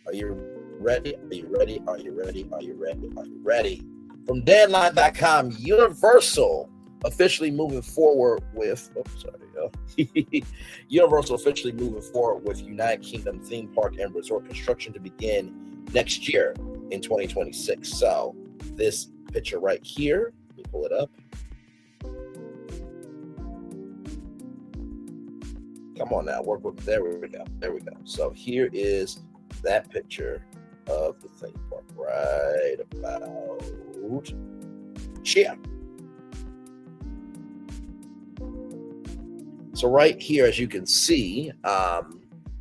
Are you ready? Are you ready? Are you ready? Are you ready? Are you ready? From Deadline.com, Universal officially moving forward with Universal officially moving forward with United Kingdom theme park and resort construction to begin next year in 2026. So this picture right here, let me pull it up. Come on now, work with me. There we go. There we go. So here is that picture of the theme park right about here. So right here, as you can see,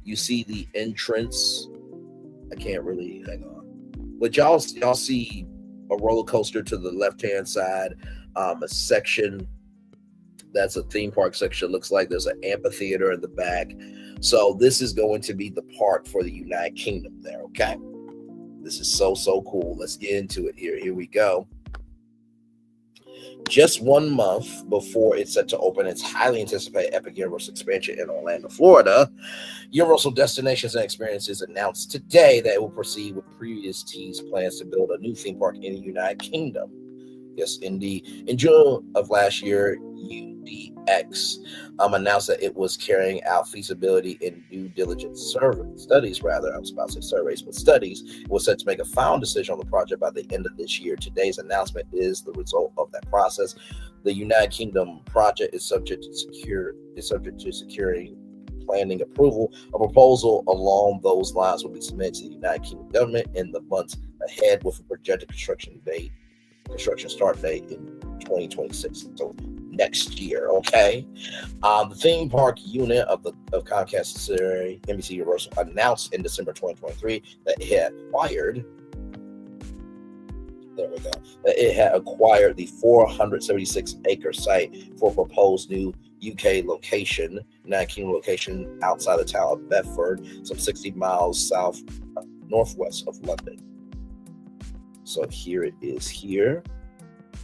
you see the entrance. I can't really hang on, but y'all see a roller coaster to the left-hand side, a section that's a theme park section. Looks like there's an amphitheater in the back. So this is going to be the park for the United Kingdom there, okay? This is so cool. Let's get into it here. Here we go. Just 1 month before it's set to open its highly anticipated Epic Universe expansion in Orlando, Florida, Universal Destinations and Experiences announced today that it will proceed with previous teased plans to build a new theme park in the United Kingdom. Yes, indeed. In June of last year, UDX announced that it was carrying out feasibility and due diligence studies. I was about to say surveys, but studies. It was set to make a final decision on the project by the end of this year. Today's announcement is the result of that process. The United Kingdom project is subject to securing planning approval. A proposal along those lines will be submitted to the United Kingdom government in the months ahead, with a projected construction start date in 2026. So next year, okay? The theme park unit of Comcast subsidiary NBC Universal announced in December 2023 that it had acquired. There we go. That it had acquired the 476-acre site for a proposed new UK location, United Kingdom location outside the town of Bedford, some 60 miles northwest of London. So here it is here.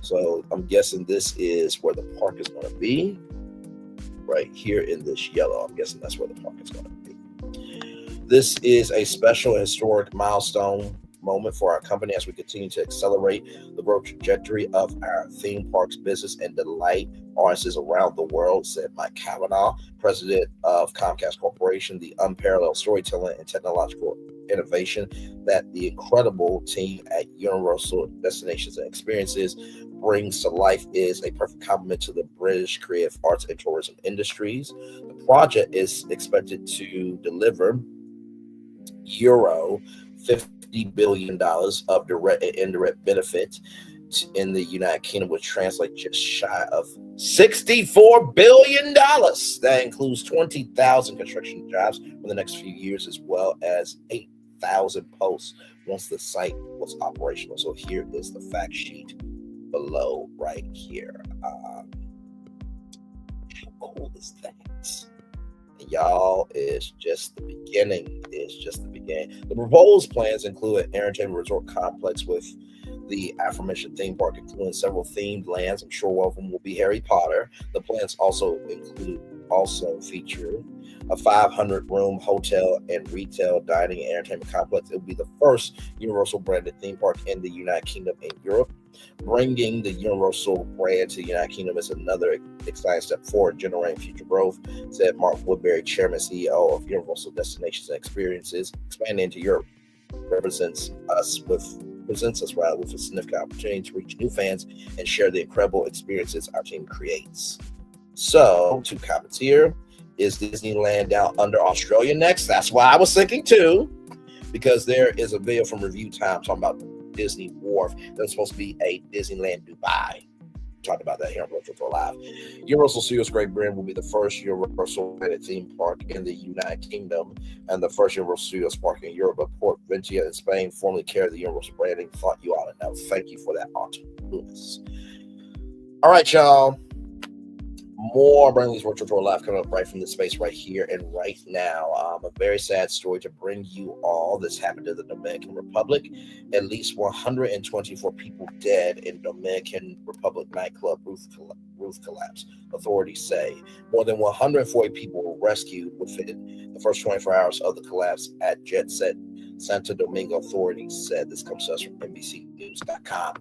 So I'm guessing this is where the park is going to be. Right here in this yellow. I'm guessing that's where the park is going to be. This is a special historic milestone moment for our company as we continue to accelerate the growth trajectory of our theme parks business and delight audiences around the world, said Mike Cavanaugh, president of Comcast Corporation. The unparalleled storytelling and technological innovation that the incredible team at Universal Destinations and Experiences brings to life is a perfect complement to the British creative arts and tourism industries. The project is expected to deliver Euro 50 billion of direct and indirect benefit in the United Kingdom, which translates just shy of $64 billion. That includes 20,000 construction jobs for the next few years, as well as 8,000 posts once the site was operational. So here is the fact sheet below right here. How cool is that? Y'all, is just the beginning. It's just the beginning. The proposed plans include an entertainment resort complex with the aforementioned theme park, including several themed lands. I'm sure one of them will be Harry Potter. The plans also feature a 500-room hotel and retail dining and entertainment complex. It will be the first Universal branded theme park in the United Kingdom and Europe. Bringing the Universal brand to the United Kingdom is another exciting step forward, generating future growth, said Mark Woodbury, chairman CEO of Universal Destinations and Experiences. Expanding into Europe represents us with presents us rather with a significant opportunity to reach new fans and share the incredible experiences our team creates. So, 2 comments here. Is Disneyland down under Australia next? That's why I was thinking too, because there is a video from Review Time talking about Disney Wharf. That's supposed to be a Disneyland Dubai. Talked about that here on Retro for Live. Universal Studios Great Britain will be the first Universal branded theme park in the United Kingdom and the first Universal Studios park in Europe. But Port Ventia in Spain formerly carried the Universal branding. Thought you ought to know. Thank you for that, Arthur Lewis. All right, y'all. More Brandon Lee's Retro Tour Live coming up right from this space right here and right now. A very sad story to bring you all. This happened in the Dominican Republic. At least 124 people dead in Dominican Republic nightclub roof collapse, authorities say. More than 140 people were rescued within the first 24 hours of the collapse at Jet Set Santo Domingo, authorities said. This comes to us from NBCnews.com.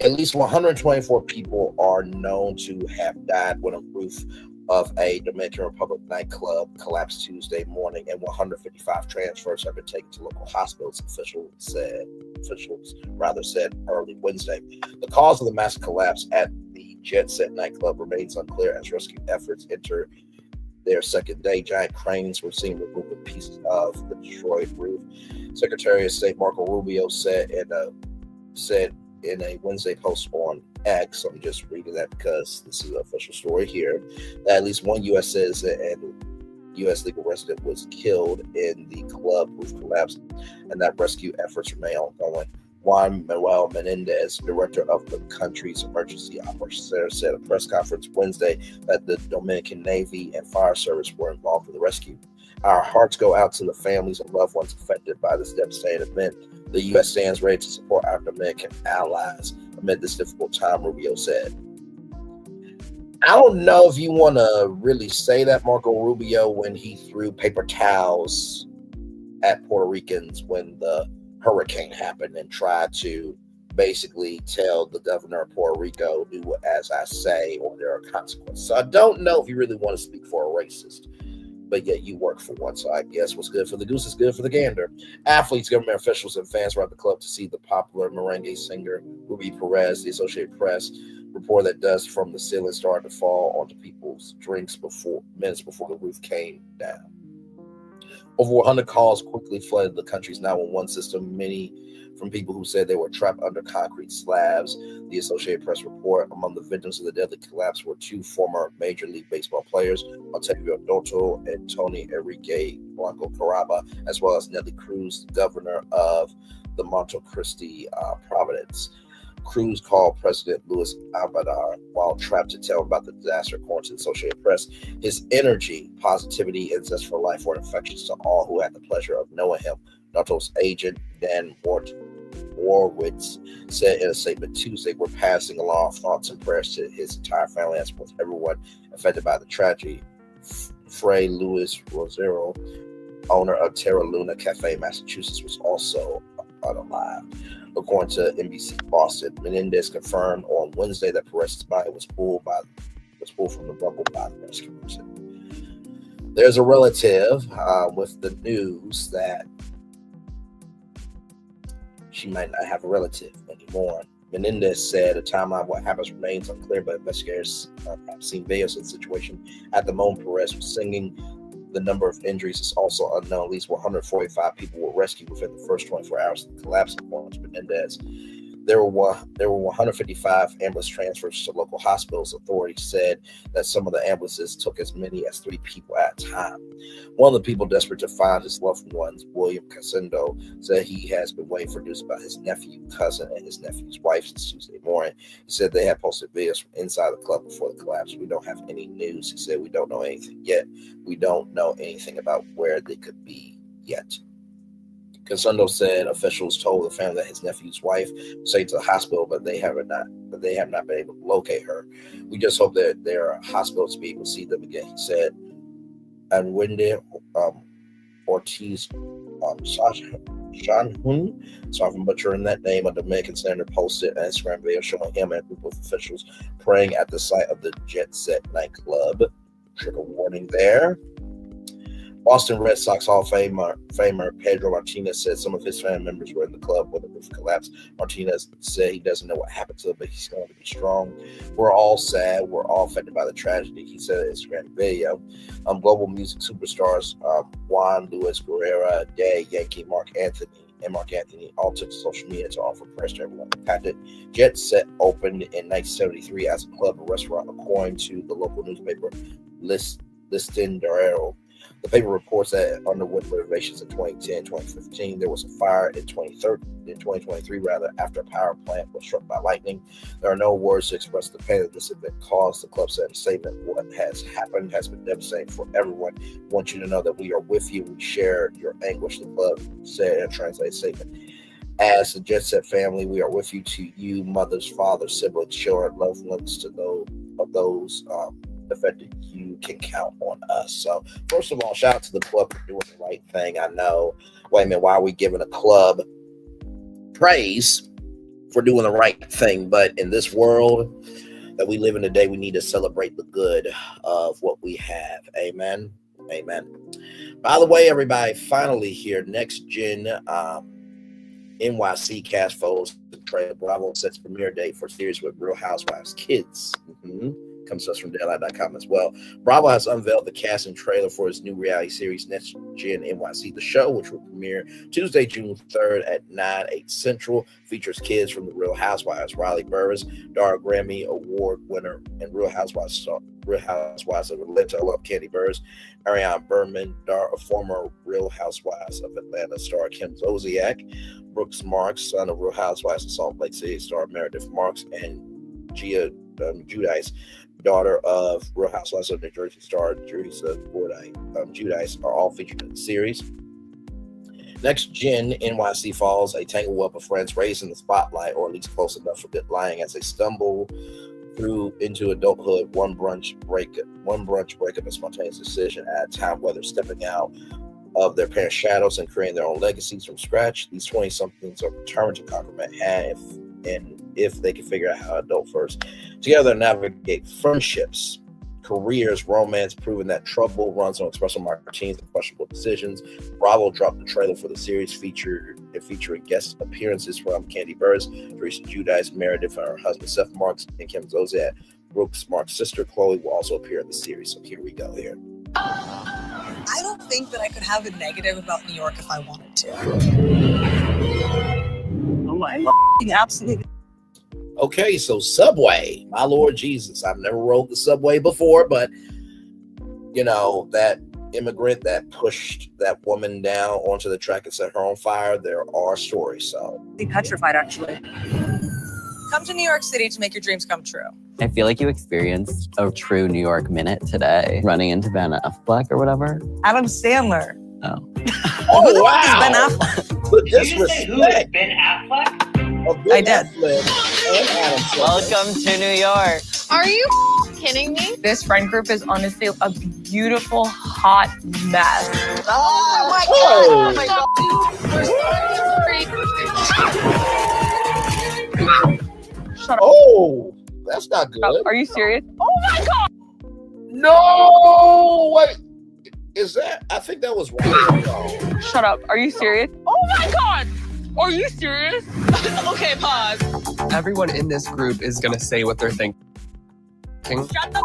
At least 124 people are known to have died when a roof of a Dominican Republic nightclub collapsed Tuesday morning, and 155 transfers have been taken to local hospitals, officials said early Wednesday. The cause of the massive collapse at the Jet Set nightclub remains unclear as rescue efforts enter their second day. Giant cranes were seen removing pieces of the destroyed roof. Secretary of State Marco Rubio said in a Wednesday post on X, I'm just reading that because this is an official story here, that at least one U.S. citizen and U.S. legal resident was killed in the club roof collapse, and that rescue efforts remain ongoing. Juan Manuel Menendez, director of the country's emergency operations center, said at a press conference Wednesday that the Dominican Navy and Fire Service were involved in the rescue. Our hearts go out to the families and loved ones affected by this devastating event. The U.S. stands ready to support our Dominican allies amid this difficult time, Rubio said. I don't know if you want to really say that, Marco Rubio, when he threw paper towels at Puerto Ricans when the hurricane happened and tried to basically tell the governor of Puerto Rico, do as I say, or there are consequences. So I don't know if you really want to speak for a racist. But yet you work for one, so I guess what's good for the goose is good for the gander. Athletes, government officials, and fans were at the club to see the popular merengue singer Ruby Perez. The Associated Press reported that dust from the ceiling started to fall onto people's drinks minutes before the roof came down. Over 100 calls quickly flooded the country's 911 system, many from people who said they were trapped under concrete slabs. The Associated Press report, among the victims of the deadly collapse were 2 former Major League Baseball players, Octavio Doto and Tony Enrique Blanco Caraba, as well as Nelly Cruz, governor of the Monte Cristi Providence. Cruz called President Luis Abinadar while trapped to tell him about the disaster, according to the Associated Press. His energy, positivity, and zest for life were infectious to all who had the pleasure of knowing him. Noto's agent, Dan Warwitz, said in a statement Tuesday, "We're passing along thoughts and prayers to his entire family as well as everyone affected by the tragedy." Fray Luis Rosero, owner of Terra Luna Cafe, Massachusetts, was also unalive. According to NBC Boston, Menendez confirmed on Wednesday that Perez's body was pulled from the rubble by the rescuers. There's a relative with the news that she might not have a relative anymore. Menendez said a timeline of what happens remains unclear, but investigators have seen videos of the situation. At the moment Perez was singing, the number of injuries is also unknown. At least 145 people were rescued within the first 24 hours of the collapse, according to Menendez. There were 155 ambulance transfers to local hospitals. Authorities said that some of the ambulances took as many as 3 people at a time. One of the people desperate to find his loved ones, William Casendo, said he has been waiting for news about his nephew, cousin, and his nephew's wife since Tuesday morning. He said they had posted videos from inside the club before the collapse. "We don't have any news," he said. "We don't know anything yet. We don't know anything about where they could be yet." Casendo said officials told the family that his nephew's wife was taken to the hospital, but they have not been able to locate her. "We just hope that there are hospitals to be able to see them again," he said. And Wendy Ortiz Shanhun, sorry if I'm butchering that name, a Dominican senator, posted an Instagram video showing him and a group of officials praying at the site of the Jet Set nightclub. Trigger warning there. Boston Red Sox Hall of Famer Pedro Martinez said some of his family members were in the club when the roof collapsed. Martinez said he doesn't know what happened to him, but he's going to be strong. We're all sad. We're all affected by the tragedy, he said in an Instagram video. Global music superstars Juan Luis Guerra, Day Yankee, Mark Anthony all took to social media to offer prayers to everyone impacted. Jet Set opened in 1973 as a club and restaurant, according to the local newspaper Listín Diario. The paper reports that underwent renovations in 2010-2015. There was a fire in 2023 after a power plant was struck by lightning. There are no words to express the pain that this event caused. The club said in a statement, "What has happened has been devastating for everyone. We want you to know that we are with you. We share your anguish," the club said in a translated statement. As the Jet Set family, we are with you, to you, mothers, fathers, siblings, children, loved ones, to those affected. You can count on us. So first of all, shout out to the club for doing the right thing. I know, wait a minute, why are we giving a club praise for doing the right thing? But in this world that we live in today, we need to celebrate the good of what we have. Amen. Amen. By the way, everybody, finally here, Next Gen NYC cast photos. Trailer Bravo sets premiere date for series with Real Housewives Kids. Comes to us from Daylight.com as well. Bravo has unveiled the casting trailer for his new reality series, Next Gen NYC. The show, which will premiere Tuesday, June 3rd at 9/8 Central, features kids from the Real Housewives. Riley Burris, Dara Grammy Award winner and Real Housewives of Atlanta, I love Candy Burris, Ariana Berman, a former Real Housewives of Atlanta star Kim Zolciak, Brooks Marks, son of Real Housewives of Salt Lake City star Meredith Marks, and Gia Giudice, daughter of Real Housewives of New Jersey star Teresa Giudice, are all featured in the series. Next Gen NYC follows a tangled web of friends raised in the spotlight, or at least close enough for good lying, as they stumble through into adulthood. One brunch breakup, a spontaneous decision at a time where they're stepping out of their parents' shadows and creating their own legacies from scratch. These 20-somethings are determined to conquer Manhattan if they can figure out how to adult first. Together, navigate friendships, careers, romance, proving that trouble runs on espresso martinis and questionable decisions. Bravo dropped the trailer for the series featuring guest appearances from Candy Burris, Teresa Giudice, Meredith, and her husband Seth Marks, and Kim Zolciak. Brooks Marks' sister Chloe will also appear in the series. So here we go here. I don't think that I could have a negative about New York if I wanted to. Oh, I absolutely. Okay, so Subway, my Lord Jesus. I've never rode the Subway before, but you know, that immigrant that pushed that woman down onto the track and set her on fire, there are stories. So Be petrified, actually. Come to New York City to make your dreams come true. I feel like you experienced a true New York minute today, running into Ben Affleck or whatever. Adam Sandler. Oh. Oh, wow. Ben Affleck. Did you say who is Ben Affleck? I did. Welcome to New York. Are you kidding me? This friend group is honestly a beautiful, hot mess. Oh my God! Oh my God! Shut up. Oh, that's not good. Are you serious? Oh my God! No, wait. Is that? I think that was wrong. Shut up. Are you serious? Oh my God! Are you serious? Okay, pause. Everyone in this group is going to say what they're thinking. Shut the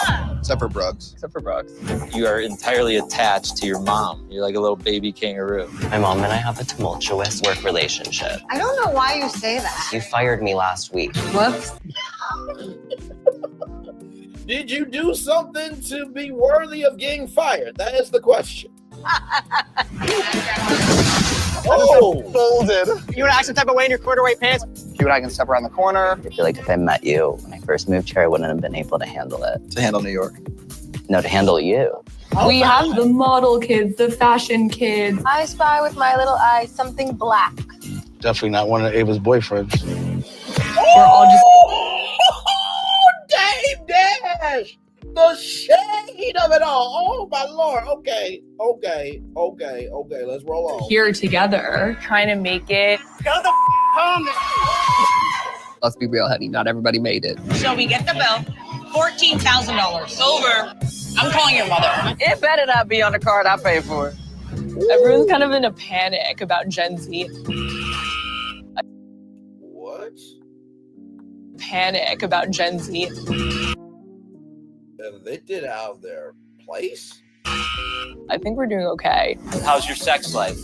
up! Except for Brooks. Except for Brooks. You are entirely attached to your mom. You're like a little baby kangaroo. My mom and I have a tumultuous work relationship. I don't know why you say that. You fired me last week. Whoops. Did you do something to be worthy of getting fired? That is the question. Oh, folded. You would act some type of way in your corduroy pants. You and I can step around the corner. I feel like if I met you when I first moved here, I wouldn't have been able to handle it. To handle New York. No, to handle you. We have the model kids, the fashion kids. I spy with my little eye something black. Definitely not one of Ava's boyfriends. We're all just... Dave Dash! The shade of it all. Oh, my Lord. Okay. Let's roll on. here together, trying to make it. Go the home. Let's be real, honey. Not everybody made it. So we get the bill. $14,000. Over. I'm calling your mother. It better not be on the card I pay for. Everyone's kind of in a panic about Gen Z. What? Panic about Gen Z. They did out of their place? I think we're doing okay. How's your sex life?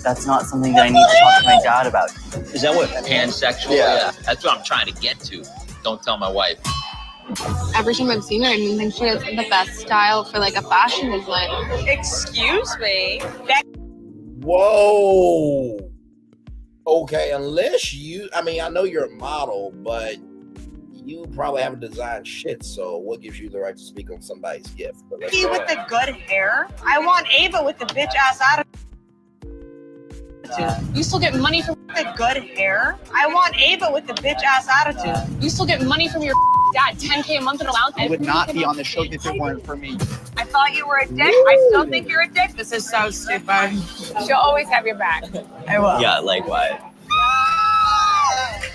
That's not something that I need to talk to my dad about. Is that what pansexual? Yeah. That's what I'm trying to get to. Don't tell my wife. Every time I've seen her, I didn't think she has the best style for like a fashion designer. Excuse me? Whoa. Okay, unless you, I mean, I know you're a model, but you probably haven't designed shit, so what gives you the right to speak on somebody's gift? He with the good hair? I want Ava with the bitch ass attitude. You still get money from the good hair? I want Ava with the bitch ass attitude. You still get money from your dad, $10K a month in allowance. I would not be on the show if it weren't for me. I thought you were a dick. I still think you're a dick. This is so stupid. She'll always have your back. I will. Yeah, likewise.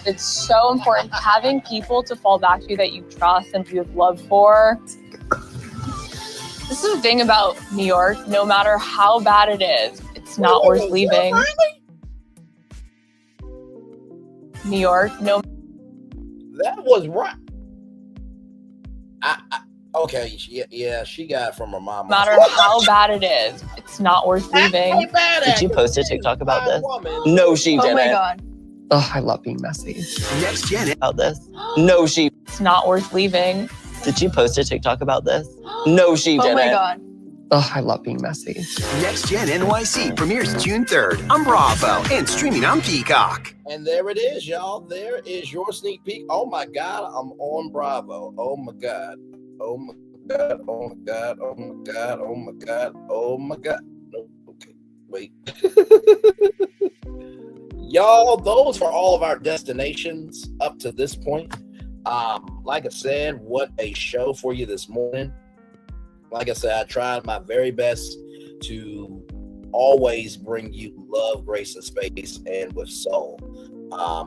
It's so important having people to fall back to that you trust and you have love for. This is the thing about New York. No matter how bad it is, it's not worth leaving. New York, no. That was right. Okay, yeah, she got it from her mom. No matter how bad it is, it's not worth leaving. Did you post a TikTok about this? No, she didn't. Oh my god. Oh, I love being messy. Next gen about this? No, she. It's not worth leaving. Did you post a TikTok about this? No, she didn't. Oh my god. Oh, I love being messy. Next Gen NYC premieres June 3rd on Bravo and streaming on Peacock. And there it is, y'all. There is your sneak peek. Oh my God, I'm on Bravo. Oh my God. Oh my God. Oh my God. Oh my God. Oh my God. Oh my God. No, okay, wait. Y'all, those are all of our destinations up to this point. Like I said, what a show for you this morning. Like I said, I tried my very best to always bring you love, grace, and space, and with soul,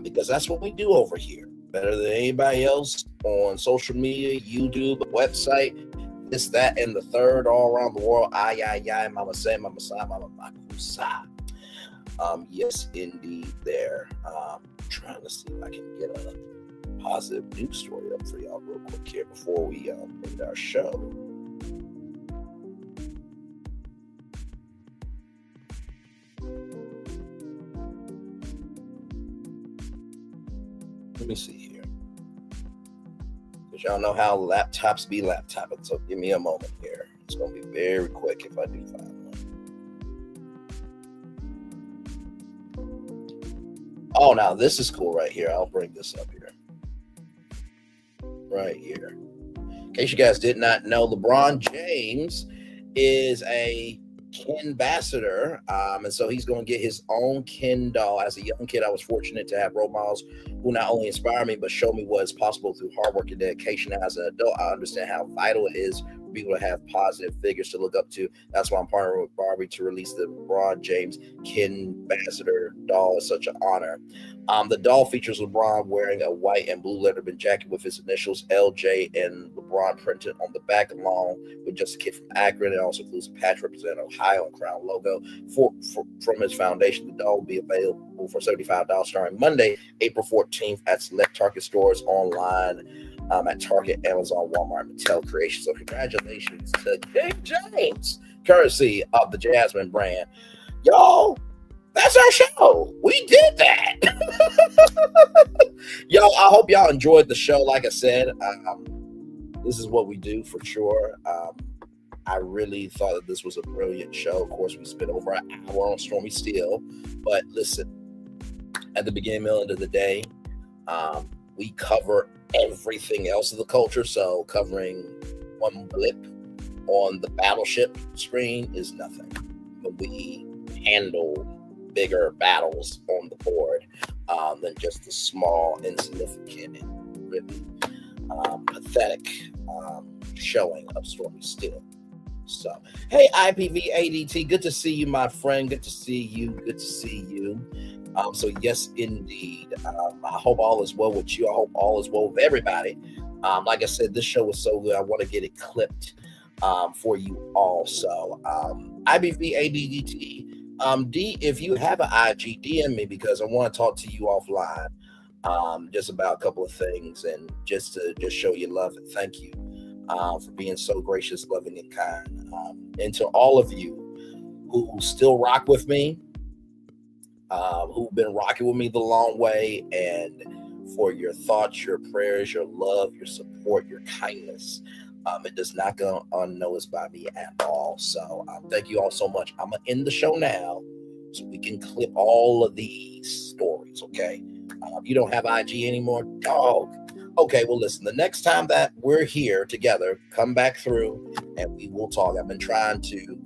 because that's what we do over here. Better than anybody else on social media, YouTube, website, this, that, and the third, all around the world. Ay, mama say, mama sa, mama makusa. Yes, indeed. There. Trying to see if I can get a positive news story up for y'all real quick here before we end our show. Let me see here. Because y'all know how laptops be laptopping, so give me a moment here. It's going to be very quick if I do find one. Oh, now this is cool right here. I'll bring this up here. Right here. In case you guys did not know, LeBron James is a Ken ambassador, and so he's going to get his own Ken doll. As a young kid, I was fortunate to have role models who not only inspire me but show me what is possible through hard work and dedication. As an adult, I understand how vital it is for people to have positive figures to look up to. That's why I'm partnering with Barbie to release the LeBron James Ken ambassador doll. It's such an honor. The doll features LeBron wearing a white and blue Letterman jacket with his initials LJ and LeBron printed on the back, along with just a kid from Akron. It also includes a patch representing Ohio and Crown logo. From his foundation, the doll will be available for $75 starting Monday, April 14th at select Target stores, online at Target, Amazon, Walmart, and Mattel Creations. So congratulations to King James, courtesy of the Jasmine brand. Y'all, that's our show. We did that. Y'all, I hope y'all enjoyed the show. Like I said, this is what we do for sure. I really thought that this was a brilliant show. Of course, we spent over an hour on Stormi Steele. But listen, at the beginning, middle, end of the day, we cover everything else of the culture. So covering one blip on the battleship screen is nothing. But we handle bigger battles on the board than just the small, insignificant, and really pathetic showing of Stormi Steele. So, hey, IPV ADT, good to see you, my friend. Good to see you. Good to see you. So, yes, indeed. I hope all is well with you. I hope all is well with everybody. Like I said, this show was so good. I want to get it clipped for you all. So IBVADDT. D, if you have an IG, DM me because I want to talk to you offline just about a couple of things and just to show you love and thank you for being so gracious, loving, and kind. And to all of you who still rock with me, who've been rocking with me the long way, and for your thoughts, your prayers, your love, your support, your kindness. It does not go unnoticed by me at all. So thank you all so much. I'm going to end the show now so we can clip all of these stories, okay? You don't have IG anymore? Dog. Okay, well, listen, the next time that we're here together, come back through and we will talk. I've been trying to,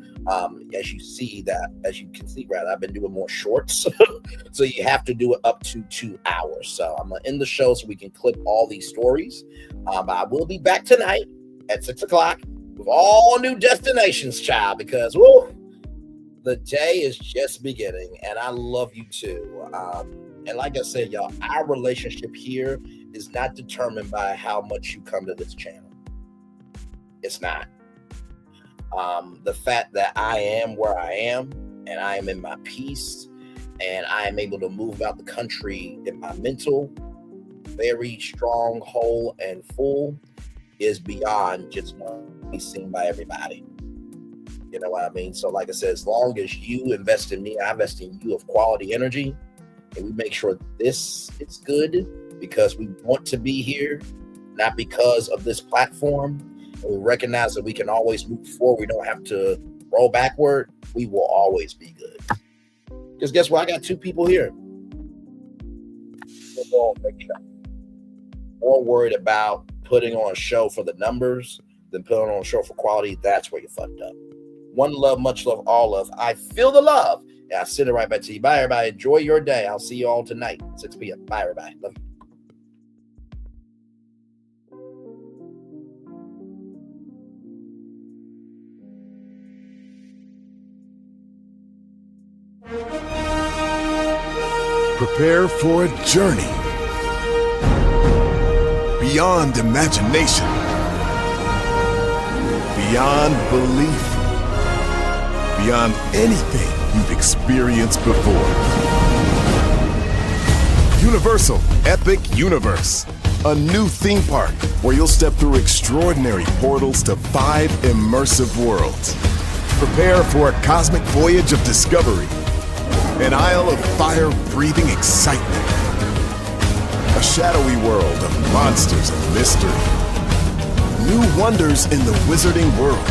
as you can see, I've been doing more shorts. So you have to do it up to 2 hours. So I'm going to end the show so we can clip all these stories. I will be back tonight at 6 o'clock with all new destinations, child, because the day is just beginning and I love you too. And like I said, y'all, our relationship here is not determined by how much you come to this channel. It's not. The fact that I am where I am and I am in my peace and I am able to move about the country in my mental, very strong, whole, and full is beyond just want to be seen by everybody. You know what I mean? So like I said, as long as you invest in me, I invest in you of quality energy, and we make sure this is good because we want to be here, not because of this platform. And we recognize that we can always move forward. We don't have to roll backward. We will always be good. Because guess what? I got 2 people here. More worried about putting on a show for the numbers than putting on a show for quality. That's where you fucked up. One love, much love, all love. I feel the love. And I send it right back to you. Bye, everybody. Enjoy your day. I'll see you all tonight, 6 p.m. Bye, everybody. Love you. Prepare for a journey beyond imagination, beyond belief, beyond anything you've experienced before. Universal Epic Universe, a new theme park where you'll step through extraordinary portals to 5 immersive worlds. Prepare for a cosmic voyage of discovery, an isle of fire-breathing excitement, a shadowy world of monsters and mystery, new wonders in the wizarding world,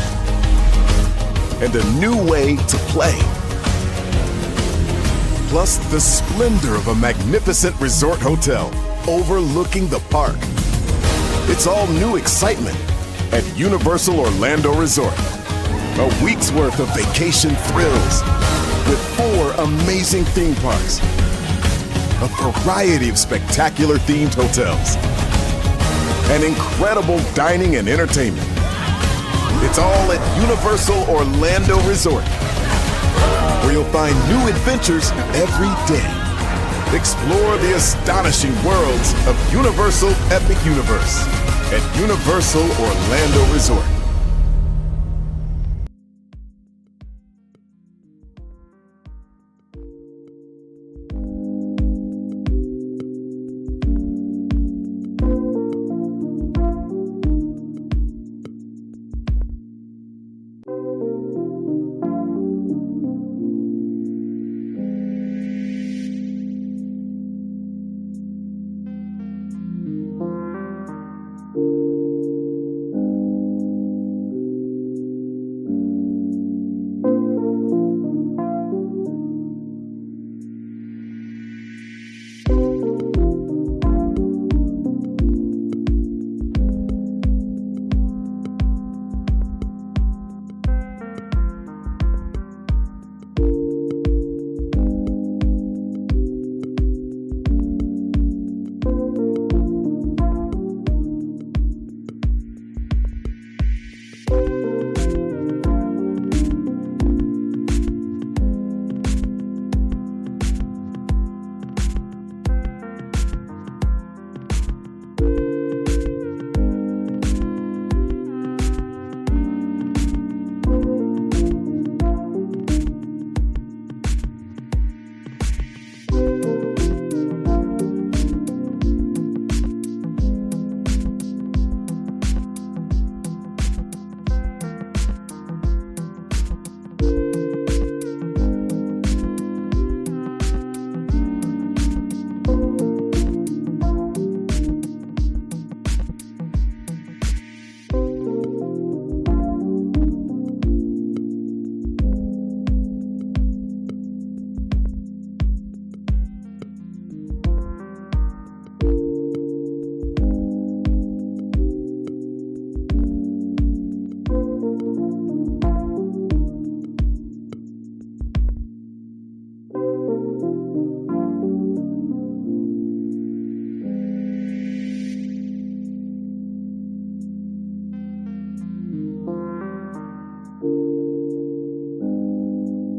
and a new way to play. Plus the splendor of a magnificent resort hotel overlooking the park. It's all new excitement at Universal Orlando Resort. A week's worth of vacation thrills with 4 amazing theme parks, a variety of spectacular themed hotels, and incredible dining and entertainment. It's all at Universal Orlando Resort, where you'll find new adventures every day. Explore the astonishing worlds of Universal Epic Universe at Universal Orlando Resort.